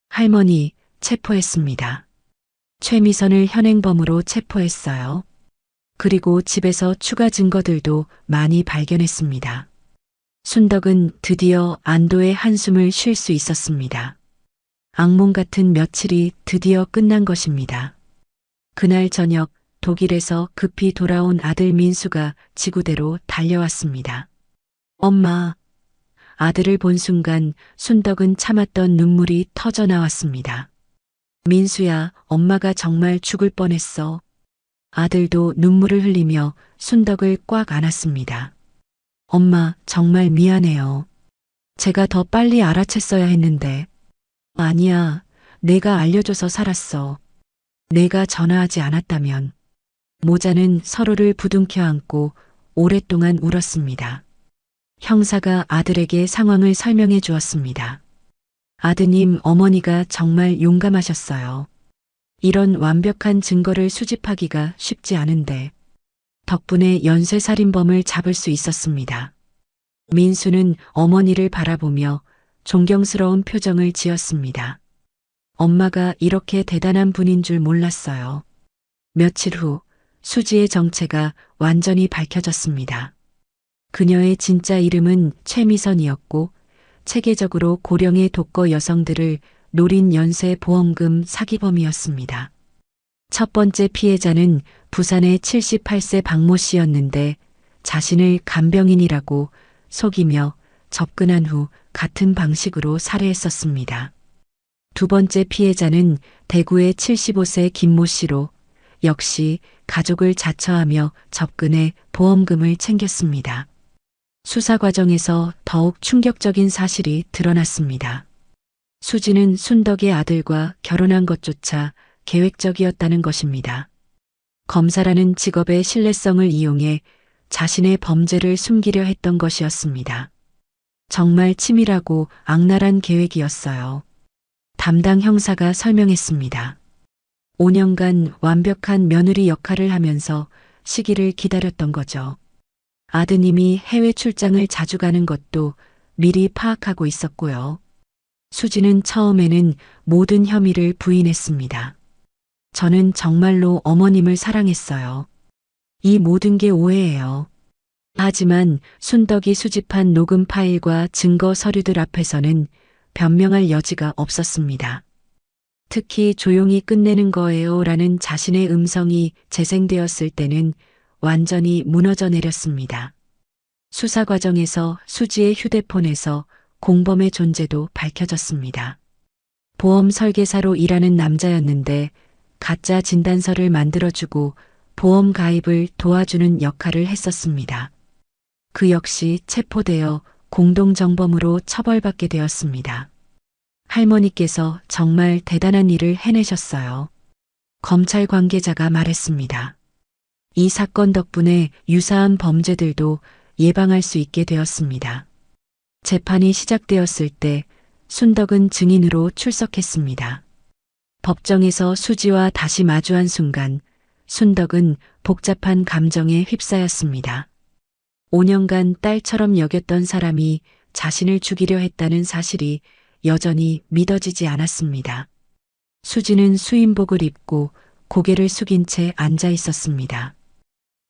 할머니, 체포했습니다. 최미선을 현행범으로 체포했어요. 그리고 집에서 추가 증거들도 많이 발견했습니다. 순덕은 드디어 안도의 한숨을 쉴 수 있었습니다. 악몽 같은 며칠이 드디어 끝난 것입니다. 그날 저녁 독일에서 급히 돌아온 아들 민수가 지구대로 달려왔습니다. 엄마. 아들을 본 순간 순덕은 참았던 눈물이 터져 나왔습니다. 민수야, 엄마가 정말 죽을 뻔했어. 아들도 눈물을 흘리며 순덕을 꽉 안았습니다. 엄마, 정말 미안해요. 제가 더 빨리 알아챘어야 했는데. 아니야, 내가 알려줘서 살았어. 내가 전화하지 않았다면. 모자는 서로를 부둥켜 안고 오랫동안 울었습니다. 형사가 아들에게 상황을 설명해 주었습니다. 아드님, 어머니가 정말 용감하셨어요. 이런 완벽한 증거를 수집하기가 쉽지 않은데 덕분에 연쇄살인범을 잡을 수 있었습니다. 민수는 어머니를 바라보며 존경스러운 표정을 지었습니다. 엄마가 이렇게 대단한 분인 줄 몰랐어요. 며칠 후 수지의 정체가 완전히 밝혀졌습니다. 그녀의 진짜 이름은 최미선이었고 체계적으로 고령의 독거 여성들을 노린 연쇄 보험금 사기범이었습니다. 첫 번째 피해자는 부산의 78세 박모 씨였는데 자신을 간병인이라고 속이며 접근한 후 같은 방식으로 살해했었습니다. 두 번째 피해자는 대구의 75세 김모 씨로 역시 가족을 자처하며 접근해 보험금을 챙겼습니다. 수사 과정에서 더욱 충격적인 사실이 드러났습니다. 수지는 순덕의 아들과 결혼한 것조차 계획적이었다는 것입니다. 검사라는 직업의 신뢰성을 이용해 자신의 범죄를 숨기려 했던 것이었습니다. 정말 치밀하고 악랄한 계획이었어요. 담당 형사가 설명했습니다. 5년간 완벽한 며느리 역할을 하면서 시기를 기다렸던 거죠. 아드님이 해외 출장을 자주 가는 것도 미리 파악하고 있었고요. 수지는 처음에는 모든 혐의를 부인했습니다. 저는 정말로 어머님을 사랑했어요. 이 모든 게 오해예요. 하지만 순덕이 수집한 녹음 파일과 증거 서류들 앞에서는 변명할 여지가 없었습니다. 특히 조용히 끝내는 거예요 라는 자신의 음성이 재생되었을 때는 완전히 무너져 내렸습니다. 수사 과정에서 수지의 휴대폰에서 공범의 존재도 밝혀졌습니다. 보험 설계사로 일하는 남자였는데 가짜 진단서를 만들어주고 보험 가입을 도와주는 역할을 했었습니다. 그 역시 체포되어 공동정범으로 처벌받게 되었습니다. 할머니께서 정말 대단한 일을 해내셨어요. 검찰 관계자가 말했습니다. 이 사건 덕분에 유사한 범죄들도 예방할 수 있게 되었습니다. 재판이 시작되었을 때 순덕은 증인으로 출석했습니다. 법정에서 수지와 다시 마주한 순간 순덕은 복잡한 감정에 휩싸였습니다. 5년간 딸처럼 여겼던 사람이 자신을 죽이려 했다는 사실이 여전히 믿어지지 않았습니다. 수지는 수인복을 입고 고개를 숙인 채 앉아 있었습니다.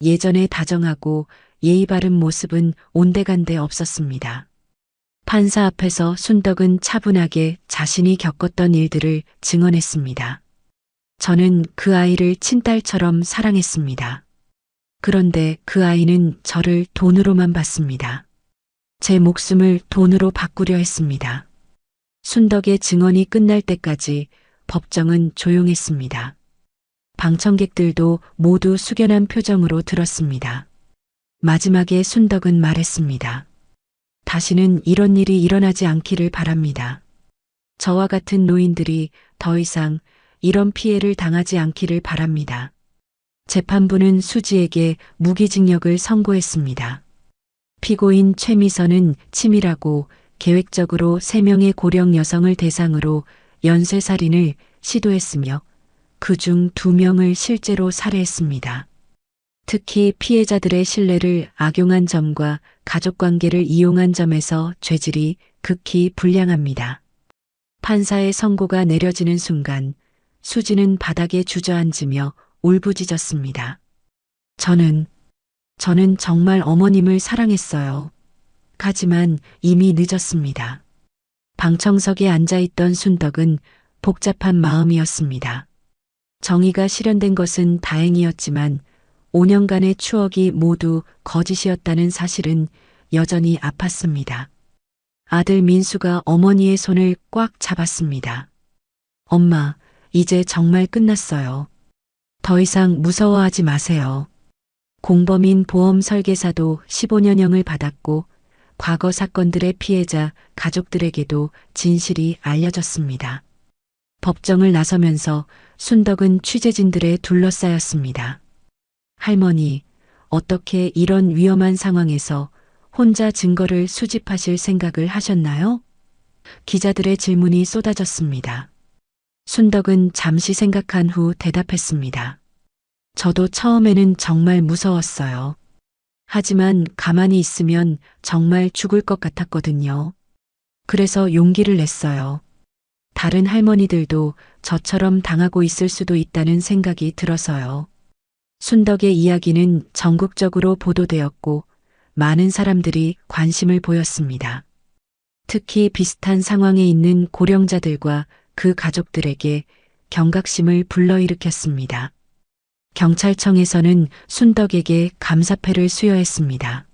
예전에 다정하고 예의 바른 모습은 온데간데 없었습니다. 판사 앞에서 순덕은 차분하게 자신이 겪었던 일들을 증언했습니다. 저는 그 아이를 친딸처럼 사랑했습니다. 그런데 그 아이는 저를 돈으로만 봤습니다. 제 목숨을 돈으로 바꾸려 했습니다. 순덕의 증언이 끝날 때까지 법정은 조용했습니다. 방청객들도 모두 숙연한 표정으로 들었습니다. 마지막에 순덕은 말했습니다. 다시는 이런 일이 일어나지 않기를 바랍니다. 저와 같은 노인들이 더 이상 이런 피해를 당하지 않기를 바랍니다. 재판부는 수지에게 무기징역을 선고했습니다. 피고인 최미선은 치밀하고 계획적으로 3명의 고령 여성을 대상으로 연쇄살인을 시도했으며 그중 2명을 실제로 살해했습니다. 특히 피해자들의 신뢰를 악용한 점과 가족관계를 이용한 점에서 죄질이 극히 불량합니다. 판사의 선고가 내려지는 순간 수지는 바닥에 주저앉으며 울부짖었습니다. 저는 정말 어머님을 사랑했어요. 하지만 이미 늦었습니다. 방청석에 앉아있던 순덕은 복잡한 마음이었습니다. 정의가 실현된 것은 다행이었지만 5년간의 추억이 모두 거짓이었다는 사실은 여전히 아팠습니다. 아들 민수가 어머니의 손을 꽉 잡았습니다. 엄마, 이제 정말 끝났어요. 더 이상 무서워하지 마세요. 공범인 보험 설계사도 15년형을 받았고 과거 사건들의 피해자 가족들에게도 진실이 알려졌습니다. 법정을 나서면서 순덕은 취재진들에 둘러싸였습니다. 할머니, 어떻게 이런 위험한 상황에서 혼자 증거를 수집하실 생각을 하셨나요? 기자들의 질문이 쏟아졌습니다. 순덕은 잠시 생각한 후 대답했습니다. 저도 처음에는 정말 무서웠어요. 하지만 가만히 있으면 정말 죽을 것 같았거든요. 그래서 용기를 냈어요. 다른 할머니들도 저처럼 당하고 있을 수도 있다는 생각이 들어서요. 순덕의 이야기는 전국적으로 보도되었고 많은 사람들이 관심을 보였습니다. 특히 비슷한 상황에 있는 고령자들과 그 가족들에게 경각심을 불러일으켰습니다. 경찰청에서는 순덕에게 감사패를 수여했습니다.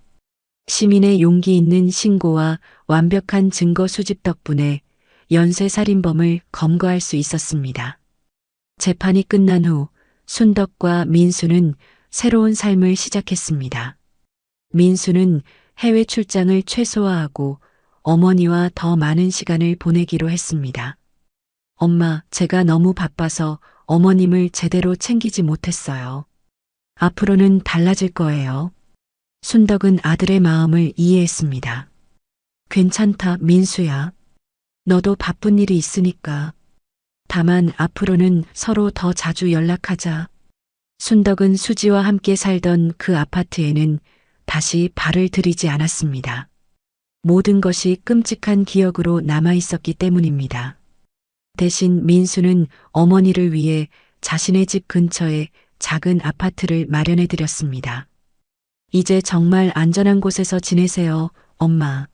시민의 용기 있는 신고와 완벽한 증거 수집 덕분에 연쇄살인범을 검거할 수 있었습니다. 재판이 끝난 후 순덕과 민수는 새로운 삶을 시작했습니다. 민수는 해외 출장을 최소화하고 어머니와 더 많은 시간을 보내기로 했습니다. 엄마, 제가 너무 바빠서 어머님을 제대로 챙기지 못했어요. 앞으로는 달라질 거예요. 순덕은 아들의 마음을 이해했습니다. 괜찮다, 민수야. 너도 바쁜 일이 있으니까. 다만 앞으로는 서로 더 자주 연락하자. 순덕은 수지와 함께 살던 그 아파트에는 다시 발을 들이지 않았습니다. 모든 것이 끔찍한 기억으로 남아 있었기 때문입니다. 대신 민수는 어머니를 위해 자신의 집 근처에 작은 아파트를 마련해 드렸습니다. 이제 정말 안전한 곳에서 지내세요, 엄마.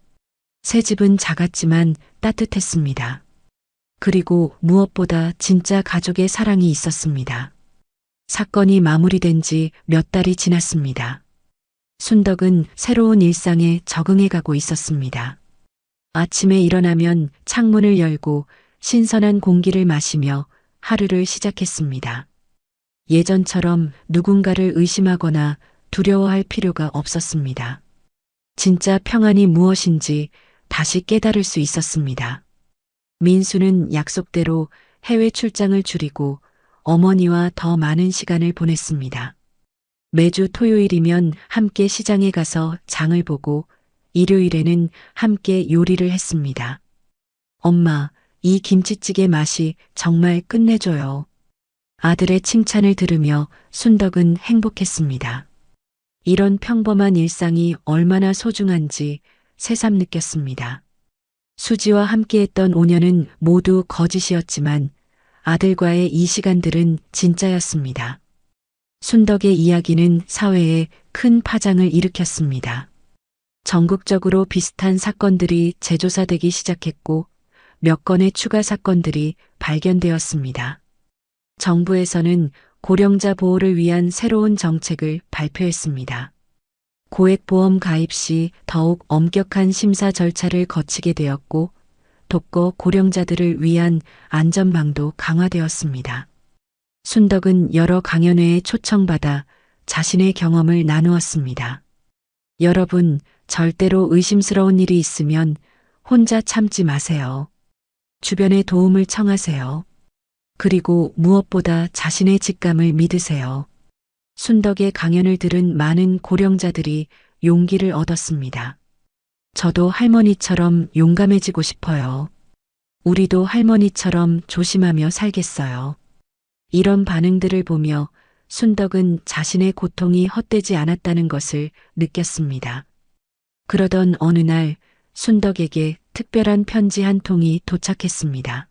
새 집은 작았지만 따뜻했습니다. 그리고 무엇보다 진짜 가족의 사랑이 있었습니다. 사건이 마무리된 지 몇 달이 지났습니다. 순덕은 새로운 일상에 적응해 가고 있었습니다. 아침에 일어나면 창문을 열고 신선한 공기를 마시며 하루를 시작했습니다. 예전처럼 누군가를 의심하거나 두려워할 필요가 없었습니다. 진짜 평안이 무엇인지 다시 깨달을 수 있었습니다. 민수는 약속대로 해외 출장을 줄이고 어머니와 더 많은 시간을 보냈습니다. 매주 토요일이면 함께 시장에 가서 장을 보고 일요일에는 함께 요리를 했습니다. 엄마, 이 김치찌개 맛이 정말 끝내줘요. 아들의 칭찬을 들으며 순덕은 행복했습니다. 이런 평범한 일상이 얼마나 소중한지 새삼 느꼈습니다. 수지와 함께했던 5년은 모두 거짓이었지만 아들과의 이 시간들은 진짜였습니다. 순덕의 이야기는 사회에 큰 파장을 일으켰습니다. 전국적으로 비슷한 사건들이 재조사되기 시작했고 몇 건의 추가 사건들이 발견되었습니다. 정부에서는 고령자 보호를 위한 새로운 정책을 발표했습니다. 고액보험 가입 시 더욱 엄격한 심사 절차를 거치게 되었고 독거 고령자들을 위한 안전망도 강화되었습니다. 순덕은 여러 강연회에 초청받아 자신의 경험을 나누었습니다. 여러분, 절대로 의심스러운 일이 있으면 혼자 참지 마세요. 주변에 도움을 청하세요. 그리고 무엇보다 자신의 직감을 믿으세요. 순덕의 강연을 들은 많은 고령자들이 용기를 얻었습니다. 저도 할머니처럼 용감해지고 싶어요. 우리도 할머니처럼 조심하며 살겠어요. 이런 반응들을 보며 순덕은 자신의 고통이 헛되지 않았다는 것을 느꼈습니다. 그러던 어느 날 순덕에게 특별한 편지 한 통이 도착했습니다.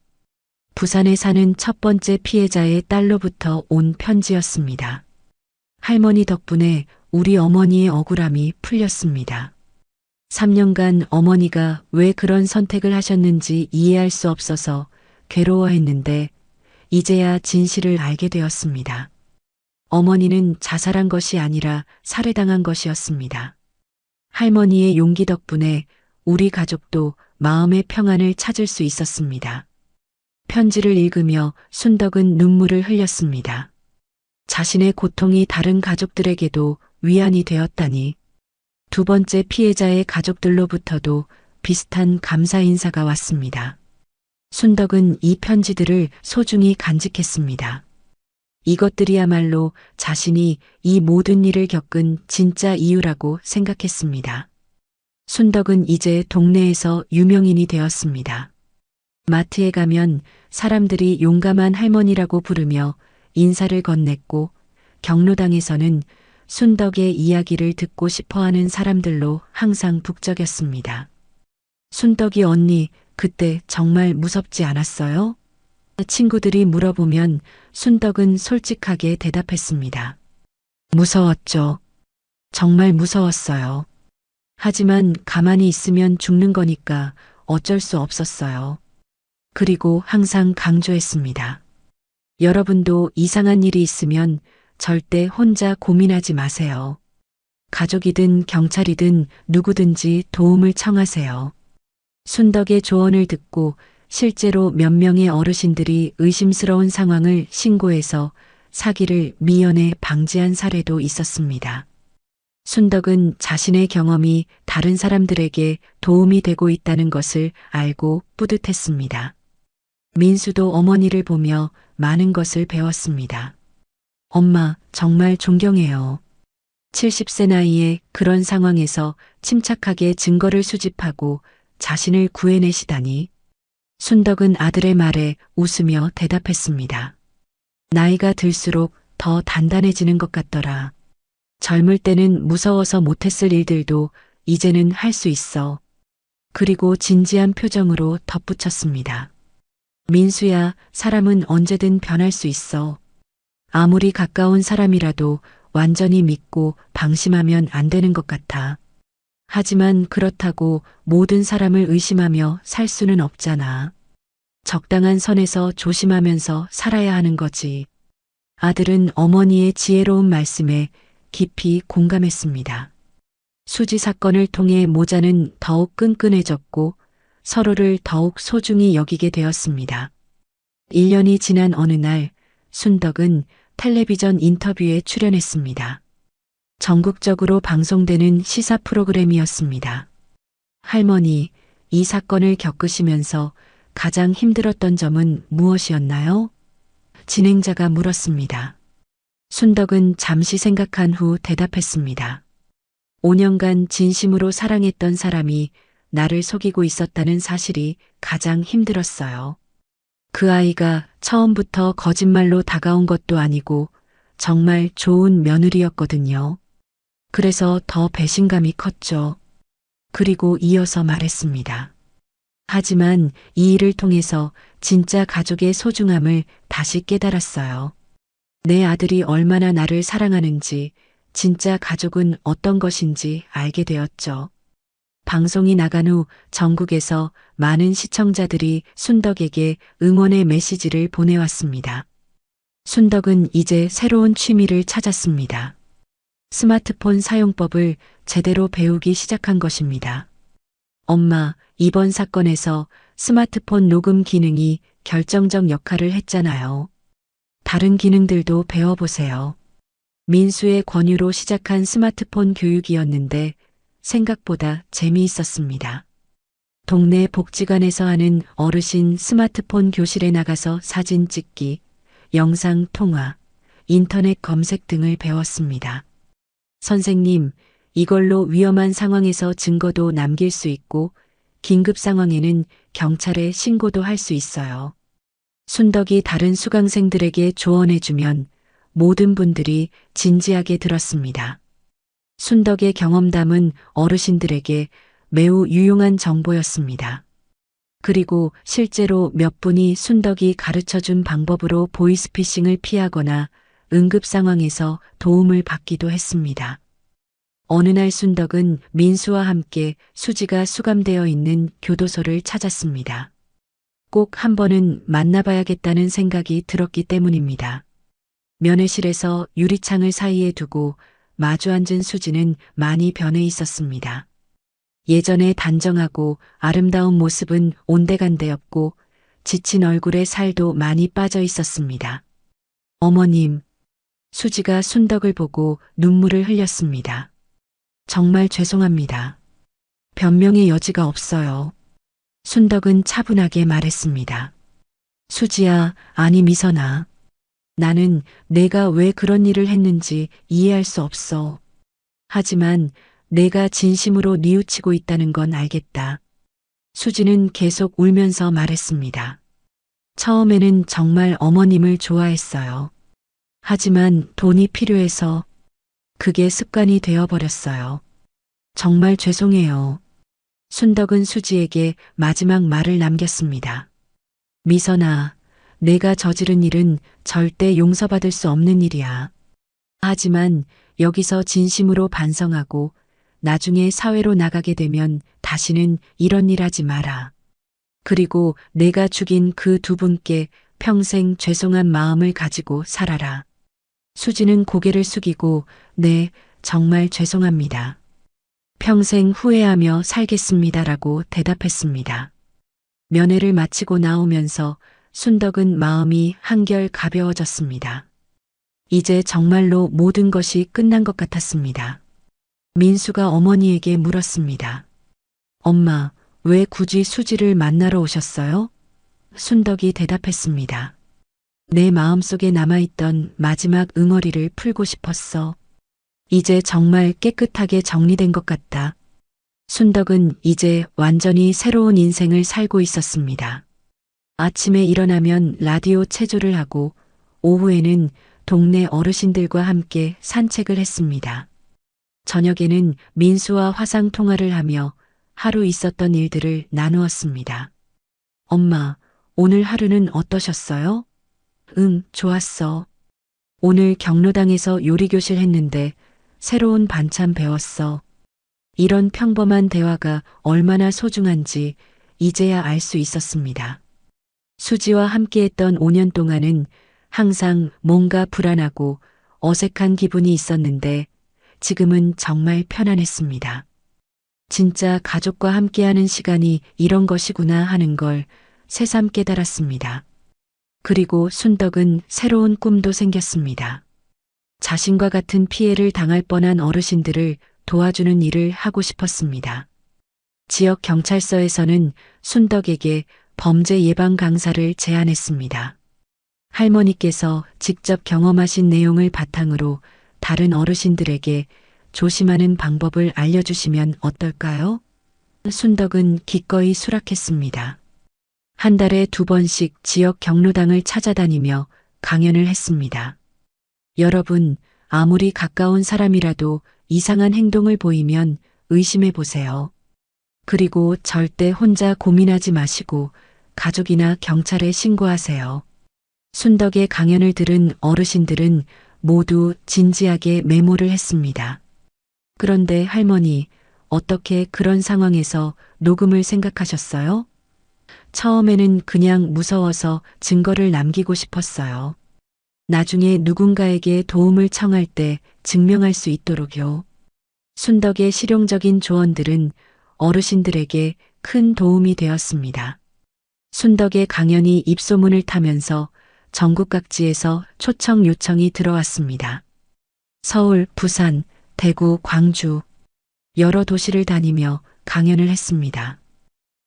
부산에 사는 첫 번째 피해자의 딸로부터 온 편지였습니다. 할머니 덕분에 우리 어머니의 억울함이 풀렸습니다. 3년간 어머니가 왜 그런 선택을 하셨는지 이해할 수 없어서 괴로워했는데 이제야 진실을 알게 되었습니다. 어머니는 자살한 것이 아니라 살해당한 것이었습니다. 할머니의 용기 덕분에 우리 가족도 마음의 평안을 찾을 수 있었습니다. 편지를 읽으며 순덕은 눈물을 흘렸습니다. 자신의 고통이 다른 가족들에게도 위안이 되었다니. 두 번째 피해자의 가족들로부터도 비슷한 감사 인사가 왔습니다. 순덕은 이 편지들을 소중히 간직했습니다. 이것들이야말로 자신이 이 모든 일을 겪은 진짜 이유라고 생각했습니다. 순덕은 이제 동네에서 유명인이 되었습니다. 마트에 가면 사람들이 용감한 할머니라고 부르며 인사를 건넸고 경로당에서는 순덕의 이야기를 듣고 싶어하는 사람들로 항상 북적였습니다. 순덕이 언니, 그때 정말 무섭지 않았어요? 친구들이 물어보면 순덕은 솔직하게 대답했습니다. 무서웠죠. 정말 무서웠어요. 하지만 가만히 있으면 죽는 거니까 어쩔 수 없었어요. 그리고 항상 강조했습니다. 여러분도 이상한 일이 있으면 절대 혼자 고민하지 마세요. 가족이든 경찰이든 누구든지 도움을 청하세요. 순덕의 조언을 듣고 실제로 몇 명의 어르신들이 의심스러운 상황을 신고해서 사기를 미연에 방지한 사례도 있었습니다. 순덕은 자신의 경험이 다른 사람들에게 도움이 되고 있다는 것을 알고 뿌듯했습니다. 민수도 어머니를 보며 많은 것을 배웠습니다. 엄마, 정말 존경해요. 70세 나이에 그런 상황에서 침착하게 증거를 수집하고 자신을 구해내시다니. 순덕은 아들의 말에 웃으며 대답했습니다. 나이가 들수록 더 단단해지는 것 같더라. 젊을 때는 무서워서 못했을 일들도 이제는 할 수 있어. 그리고 진지한 표정으로 덧붙였습니다. 민수야, 사람은 언제든 변할 수 있어. 아무리 가까운 사람이라도 완전히 믿고 방심하면 안 되는 것 같아. 하지만 그렇다고 모든 사람을 의심하며 살 수는 없잖아. 적당한 선에서 조심하면서 살아야 하는 거지. 아들은 어머니의 지혜로운 말씀에 깊이 공감했습니다. 수지 사건을 통해 모자는 더욱 끈끈해졌고 서로를 더욱 소중히 여기게 되었습니다. 1년이 지난 어느 날 순덕은 텔레비전 인터뷰에 출연했습니다. 전국적으로 방송되는 시사 프로그램이었습니다. 할머니, 이 사건을 겪으시면서 가장 힘들었던 점은 무엇이었나요? 진행자가 물었습니다. 순덕은 잠시 생각한 후 대답했습니다. 5년간 진심으로 사랑했던 사람이 나를 속이고 있었다는 사실이 가장 힘들었어요. 그 아이가 처음부터 거짓말로 다가온 것도 아니고 정말 좋은 며느리였거든요. 그래서 더 배신감이 컸죠. 그리고 이어서 말했습니다. 하지만 이 일을 통해서 진짜 가족의 소중함을 다시 깨달았어요. 내 아들이 얼마나 나를 사랑하는지, 진짜 가족은 어떤 것인지 알게 되었죠. 방송이 나간 후 전국에서 많은 시청자들이 순덕에게 응원의 메시지를 보내왔습니다. 순덕은 이제 새로운 취미를 찾았습니다. 스마트폰 사용법을 제대로 배우기 시작한 것입니다. 엄마, 이번 사건에서 스마트폰 녹음 기능이 결정적 역할을 했잖아요. 다른 기능들도 배워보세요. 민수의 권유로 시작한 스마트폰 교육이었는데 생각보다 재미있었습니다. 동네 복지관에서 하는 어르신 스마트폰 교실에 나가서 사진 찍기, 영상 통화, 인터넷 검색 등을 배웠습니다. 선생님, 이걸로 위험한 상황에서 증거도 남길 수 있고 긴급 상황에는 경찰에 신고도 할 수 있어요. 순덕이 다른 수강생들에게 조언해주면 모든 분들이 진지하게 들었습니다. 순덕의 경험담은 어르신들에게 매우 유용한 정보였습니다. 그리고 실제로 몇 분이 순덕이 가르쳐준 방법으로 보이스피싱을 피하거나 응급 상황에서 도움을 받기도 했습니다. 어느 날 순덕은 민수와 함께 수지가 수감되어 있는 교도소를 찾았습니다. 꼭 한 번은 만나봐야겠다는 생각이 들었기 때문입니다. 면회실에서 유리창을 사이에 두고 마주 앉은 수지는 많이 변해 있었습니다. 예전에 단정하고 아름다운 모습은 온데간데였고 지친 얼굴에 살도 많이 빠져 있었습니다. 어머님, 수지가 순덕을 보고 눈물을 흘렸습니다. 정말 죄송합니다. 변명의 여지가 없어요. 순덕은 차분하게 말했습니다. 수지야, 아니 미선아. 나는 내가 왜 그런 일을 했는지 이해할 수 없어. 하지만 내가 진심으로 뉘우치고 있다는 건 알겠다. 수지는 계속 울면서 말했습니다. 처음에는 정말 어머님을 좋아했어요. 하지만 돈이 필요해서 그게 습관이 되어버렸어요. 정말 죄송해요. 순덕은 수지에게 마지막 말을 남겼습니다. 미선아, 내가 저지른 일은 절대 용서받을 수 없는 일이야. 하지만 여기서 진심으로 반성하고 나중에 사회로 나가게 되면 다시는 이런 일 하지 마라. 그리고 내가 죽인 그 두 분께 평생 죄송한 마음을 가지고 살아라. 수지는 고개를 숙이고 네, 정말 죄송합니다. 평생 후회하며 살겠습니다라고 대답했습니다. 면회를 마치고 나오면서 순덕은 마음이 한결 가벼워졌습니다. 이제 정말로 모든 것이 끝난 것 같았습니다. 민수가 어머니에게 물었습니다. 엄마, 왜 굳이 수지를 만나러 오셨어요? 순덕이 대답했습니다. 내 마음속에 남아있던 마지막 응어리를 풀고 싶었어. 이제 정말 깨끗하게 정리된 것 같다. 순덕은 이제 완전히 새로운 인생을 살고 있었습니다. 아침에 일어나면 라디오 체조를 하고 오후에는 동네 어르신들과 함께 산책을 했습니다. 저녁에는 민수와 화상 통화를 하며 하루 있었던 일들을 나누었습니다. 엄마, 오늘 하루는 어떠셨어요? 응, 좋았어. 오늘 경로당에서 요리교실 했는데 새로운 반찬 배웠어. 이런 평범한 대화가 얼마나 소중한지 이제야 알 수 있었습니다. 수지와 함께했던 5년 동안은 항상 뭔가 불안하고 어색한 기분이 있었는데 지금은 정말 편안했습니다. 진짜 가족과 함께하는 시간이 이런 것이구나 하는 걸 새삼 깨달았습니다. 그리고 순덕은 새로운 꿈도 생겼습니다. 자신과 같은 피해를 당할 뻔한 어르신들을 도와주는 일을 하고 싶었습니다. 지역 경찰서에서는 순덕에게 범죄 예방 강사를 제안했습니다. 할머니께서 직접 경험하신 내용을 바탕으로 다른 어르신들에게 조심하는 방법을 알려주시면 어떨까요? 순덕은 기꺼이 수락했습니다. 한 달에 2번씩 지역 경로당을 찾아다니며 강연을 했습니다. 여러분, 아무리 가까운 사람이라도 이상한 행동을 보이면 의심해 보세요. 그리고 절대 혼자 고민하지 마시고 가족이나 경찰에 신고하세요. 순덕의 강연을 들은 어르신들은 모두 진지하게 메모를 했습니다. 그런데 할머니, 어떻게 그런 상황에서 녹음을 생각하셨어요? 처음에는 그냥 무서워서 증거를 남기고 싶었어요. 나중에 누군가에게 도움을 청할 때 증명할 수 있도록요. 순덕의 실용적인 조언들은 어르신들에게 큰 도움이 되었습니다. 순덕의 강연이 입소문을 타면서 전국 각지에서 초청 요청이 들어왔습니다. 서울, 부산, 대구, 광주 여러 도시를 다니며 강연을 했습니다.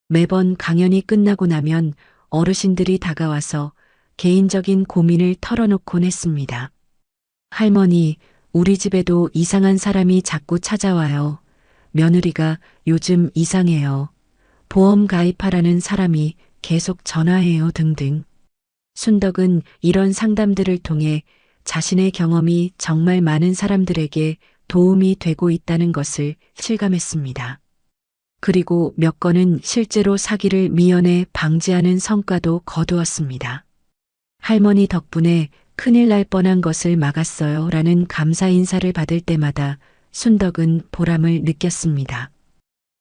매번 강연이 끝나고 나면 어르신들이 다가와서 개인적인 고민을 털어놓곤 했습니다. 할머니, 우리 집에도 이상한 사람이 자꾸 찾아와요. 며느리가 요즘 이상해요. 보험 가입하라는 사람이 계속 전화해요 등등. 순덕은 이런 상담들을 통해 자신의 경험이 정말 많은 사람들에게 도움이 되고 있다는 것을 실감했습니다. 그리고 몇 건은 실제로 사기를 미연에 방지하는 성과도 거두었습니다. 할머니 덕분에 큰일 날 뻔한 것을 막았어요 라는 감사 인사를 받을 때마다 순덕은 보람을 느꼈습니다.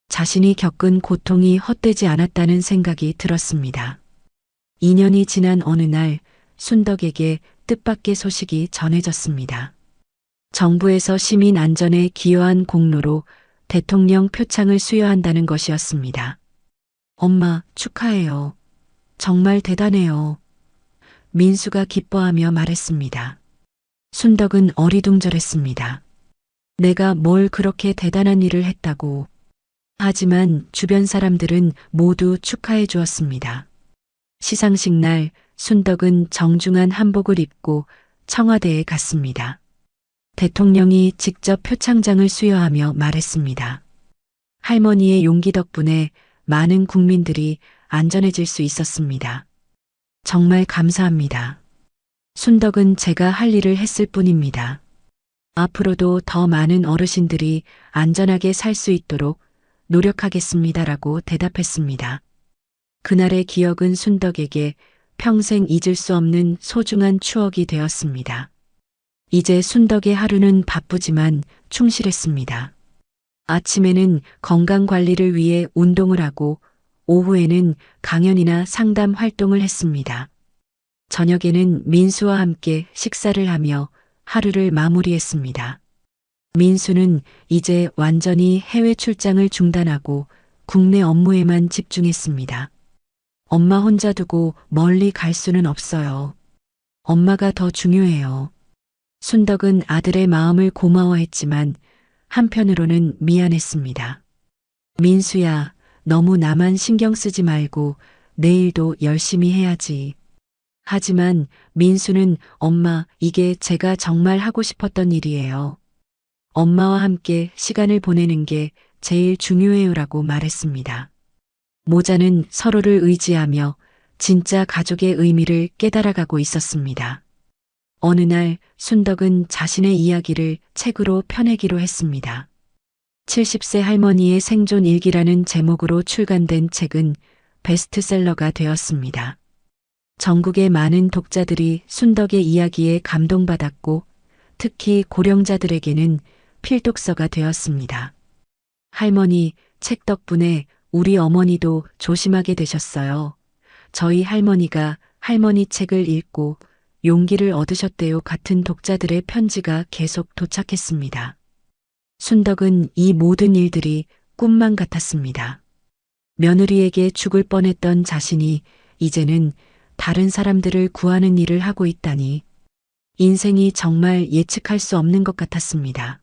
자신이 겪은 고통이 헛되지 않았다는 생각이 들었습니다. 2년이 지난 어느 날 순덕에게 뜻밖의 소식이 전해졌습니다. 정부에서 시민 안전에 기여한 공로로 대통령 표창을 수여한다는 것이었습니다. 엄마, 축하해요. 정말 대단해요. 민수가 기뻐하며 말했습니다. 순덕은 어리둥절했습니다. 내가 뭘 그렇게 대단한 일을 했다고. 하지만 주변 사람들은 모두 축하해 주었습니다. 시상식 날 순덕은 정중한 한복을 입고 청와대에 갔습니다. 대통령이 직접 표창장을 수여하며 말했습니다. 할머니의 용기 덕분에 많은 국민들이 안전해질 수 있었습니다. 정말 감사합니다. 순덕은 제가 할 일을 했을 뿐입니다. 앞으로도 더 많은 어르신들이 안전하게 살 수 있도록 노력하겠습니다라고 대답했습니다. 그날의 기억은 순덕에게 평생 잊을 수 없는 소중한 추억이 되었습니다. 이제 순덕의 하루는 바쁘지만 충실했습니다. 아침에는 건강 관리를 위해 운동을 하고 오후에는 강연이나 상담 활동을 했습니다. 저녁에는 민수와 함께 식사를 하며 하루를 마무리했습니다. 민수는 이제 완전히 해외 출장을 중단하고 국내 업무에만 집중했습니다. 엄마 혼자 두고 멀리 갈 수는 없어요. 엄마가 더 중요해요. 순덕은 아들의 마음을 고마워했지만 한편으로는 미안했습니다. 민수야, 너무 나만 신경 쓰지 말고 내일도 열심히 해야지. 하지만 민수는 엄마, 이게 제가 정말 하고 싶었던 일이에요. 엄마와 함께 시간을 보내는 게 제일 중요해요라고 말했습니다. 모자는 서로를 의지하며 진짜 가족의 의미를 깨달아가고 있었습니다. 어느 날 순덕은 자신의 이야기를 책으로 펴내기로 했습니다. 70세 할머니의 생존 일기라는 제목으로 출간된 책은 베스트셀러가 되었습니다. 전국의 많은 독자들이 순덕의 이야기에 감동받았고 특히 고령자들에게는 필독서가 되었습니다. 할머니, 책 덕분에 우리 어머니도 조심하게 되셨어요. 저희 할머니가 할머니 책을 읽고 용기를 얻으셨대요. 같은 독자들의 편지가 계속 도착했습니다. 순덕은 이 모든 일들이 꿈만 같았습니다. 며느리에게 죽을 뻔했던 자신이 이제는 다른 사람들을 구하는 일을 하고 있다니 인생이 정말 예측할 수 없는 것 같았습니다.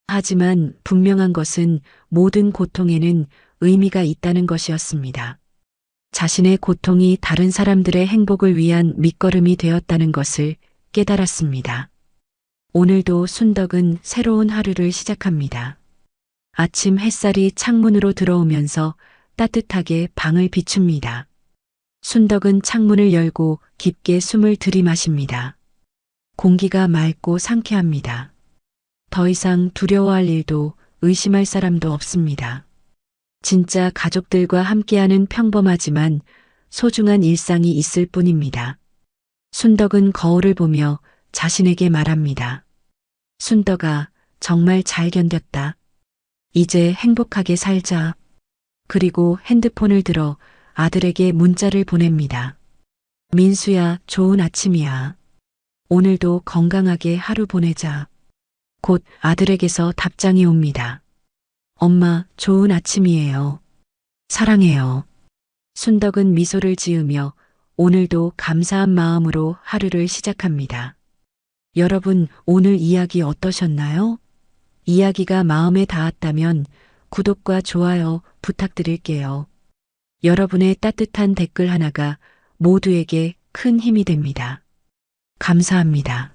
하지만 분명한 것은 모든 고통에는 의미가 있다는 것이었습니다. 자신의 고통이 다른 사람들의 행복을 위한 밑거름이 되었다는 것을 깨달았습니다. 오늘도 순덕은 새로운 하루를 시작합니다. 아침 햇살이 창문으로 들어오면서 따뜻하게 방을 비춥니다. 순덕은 창문을 열고 깊게 숨을 들이마십니다. 공기가 맑고 상쾌합니다. 더 이상 두려워할 일도 의심할 사람도 없습니다. 진짜 가족들과 함께하는 평범하지만 소중한 일상이 있을 뿐입니다. 순덕은 거울을 보며 자신에게 말합니다. 순덕아, 정말 잘 견뎠다. 이제 행복하게 살자. 그리고 핸드폰을 들어 아들에게 문자를 보냅니다. 민수야, 좋은 아침이야. 오늘도 건강하게 하루 보내자. 곧 아들에게서 답장이 옵니다. 엄마, 좋은 아침이에요. 사랑해요. 순덕은 미소를 지으며 오늘도 감사한 마음으로 하루를 시작합니다. 여러분, 오늘 이야기 어떠셨나요? 이야기가 마음에 닿았다면 구독과 좋아요 부탁드릴게요. 여러분의 따뜻한 댓글 하나가 모두에게 큰 힘이 됩니다. 감사합니다.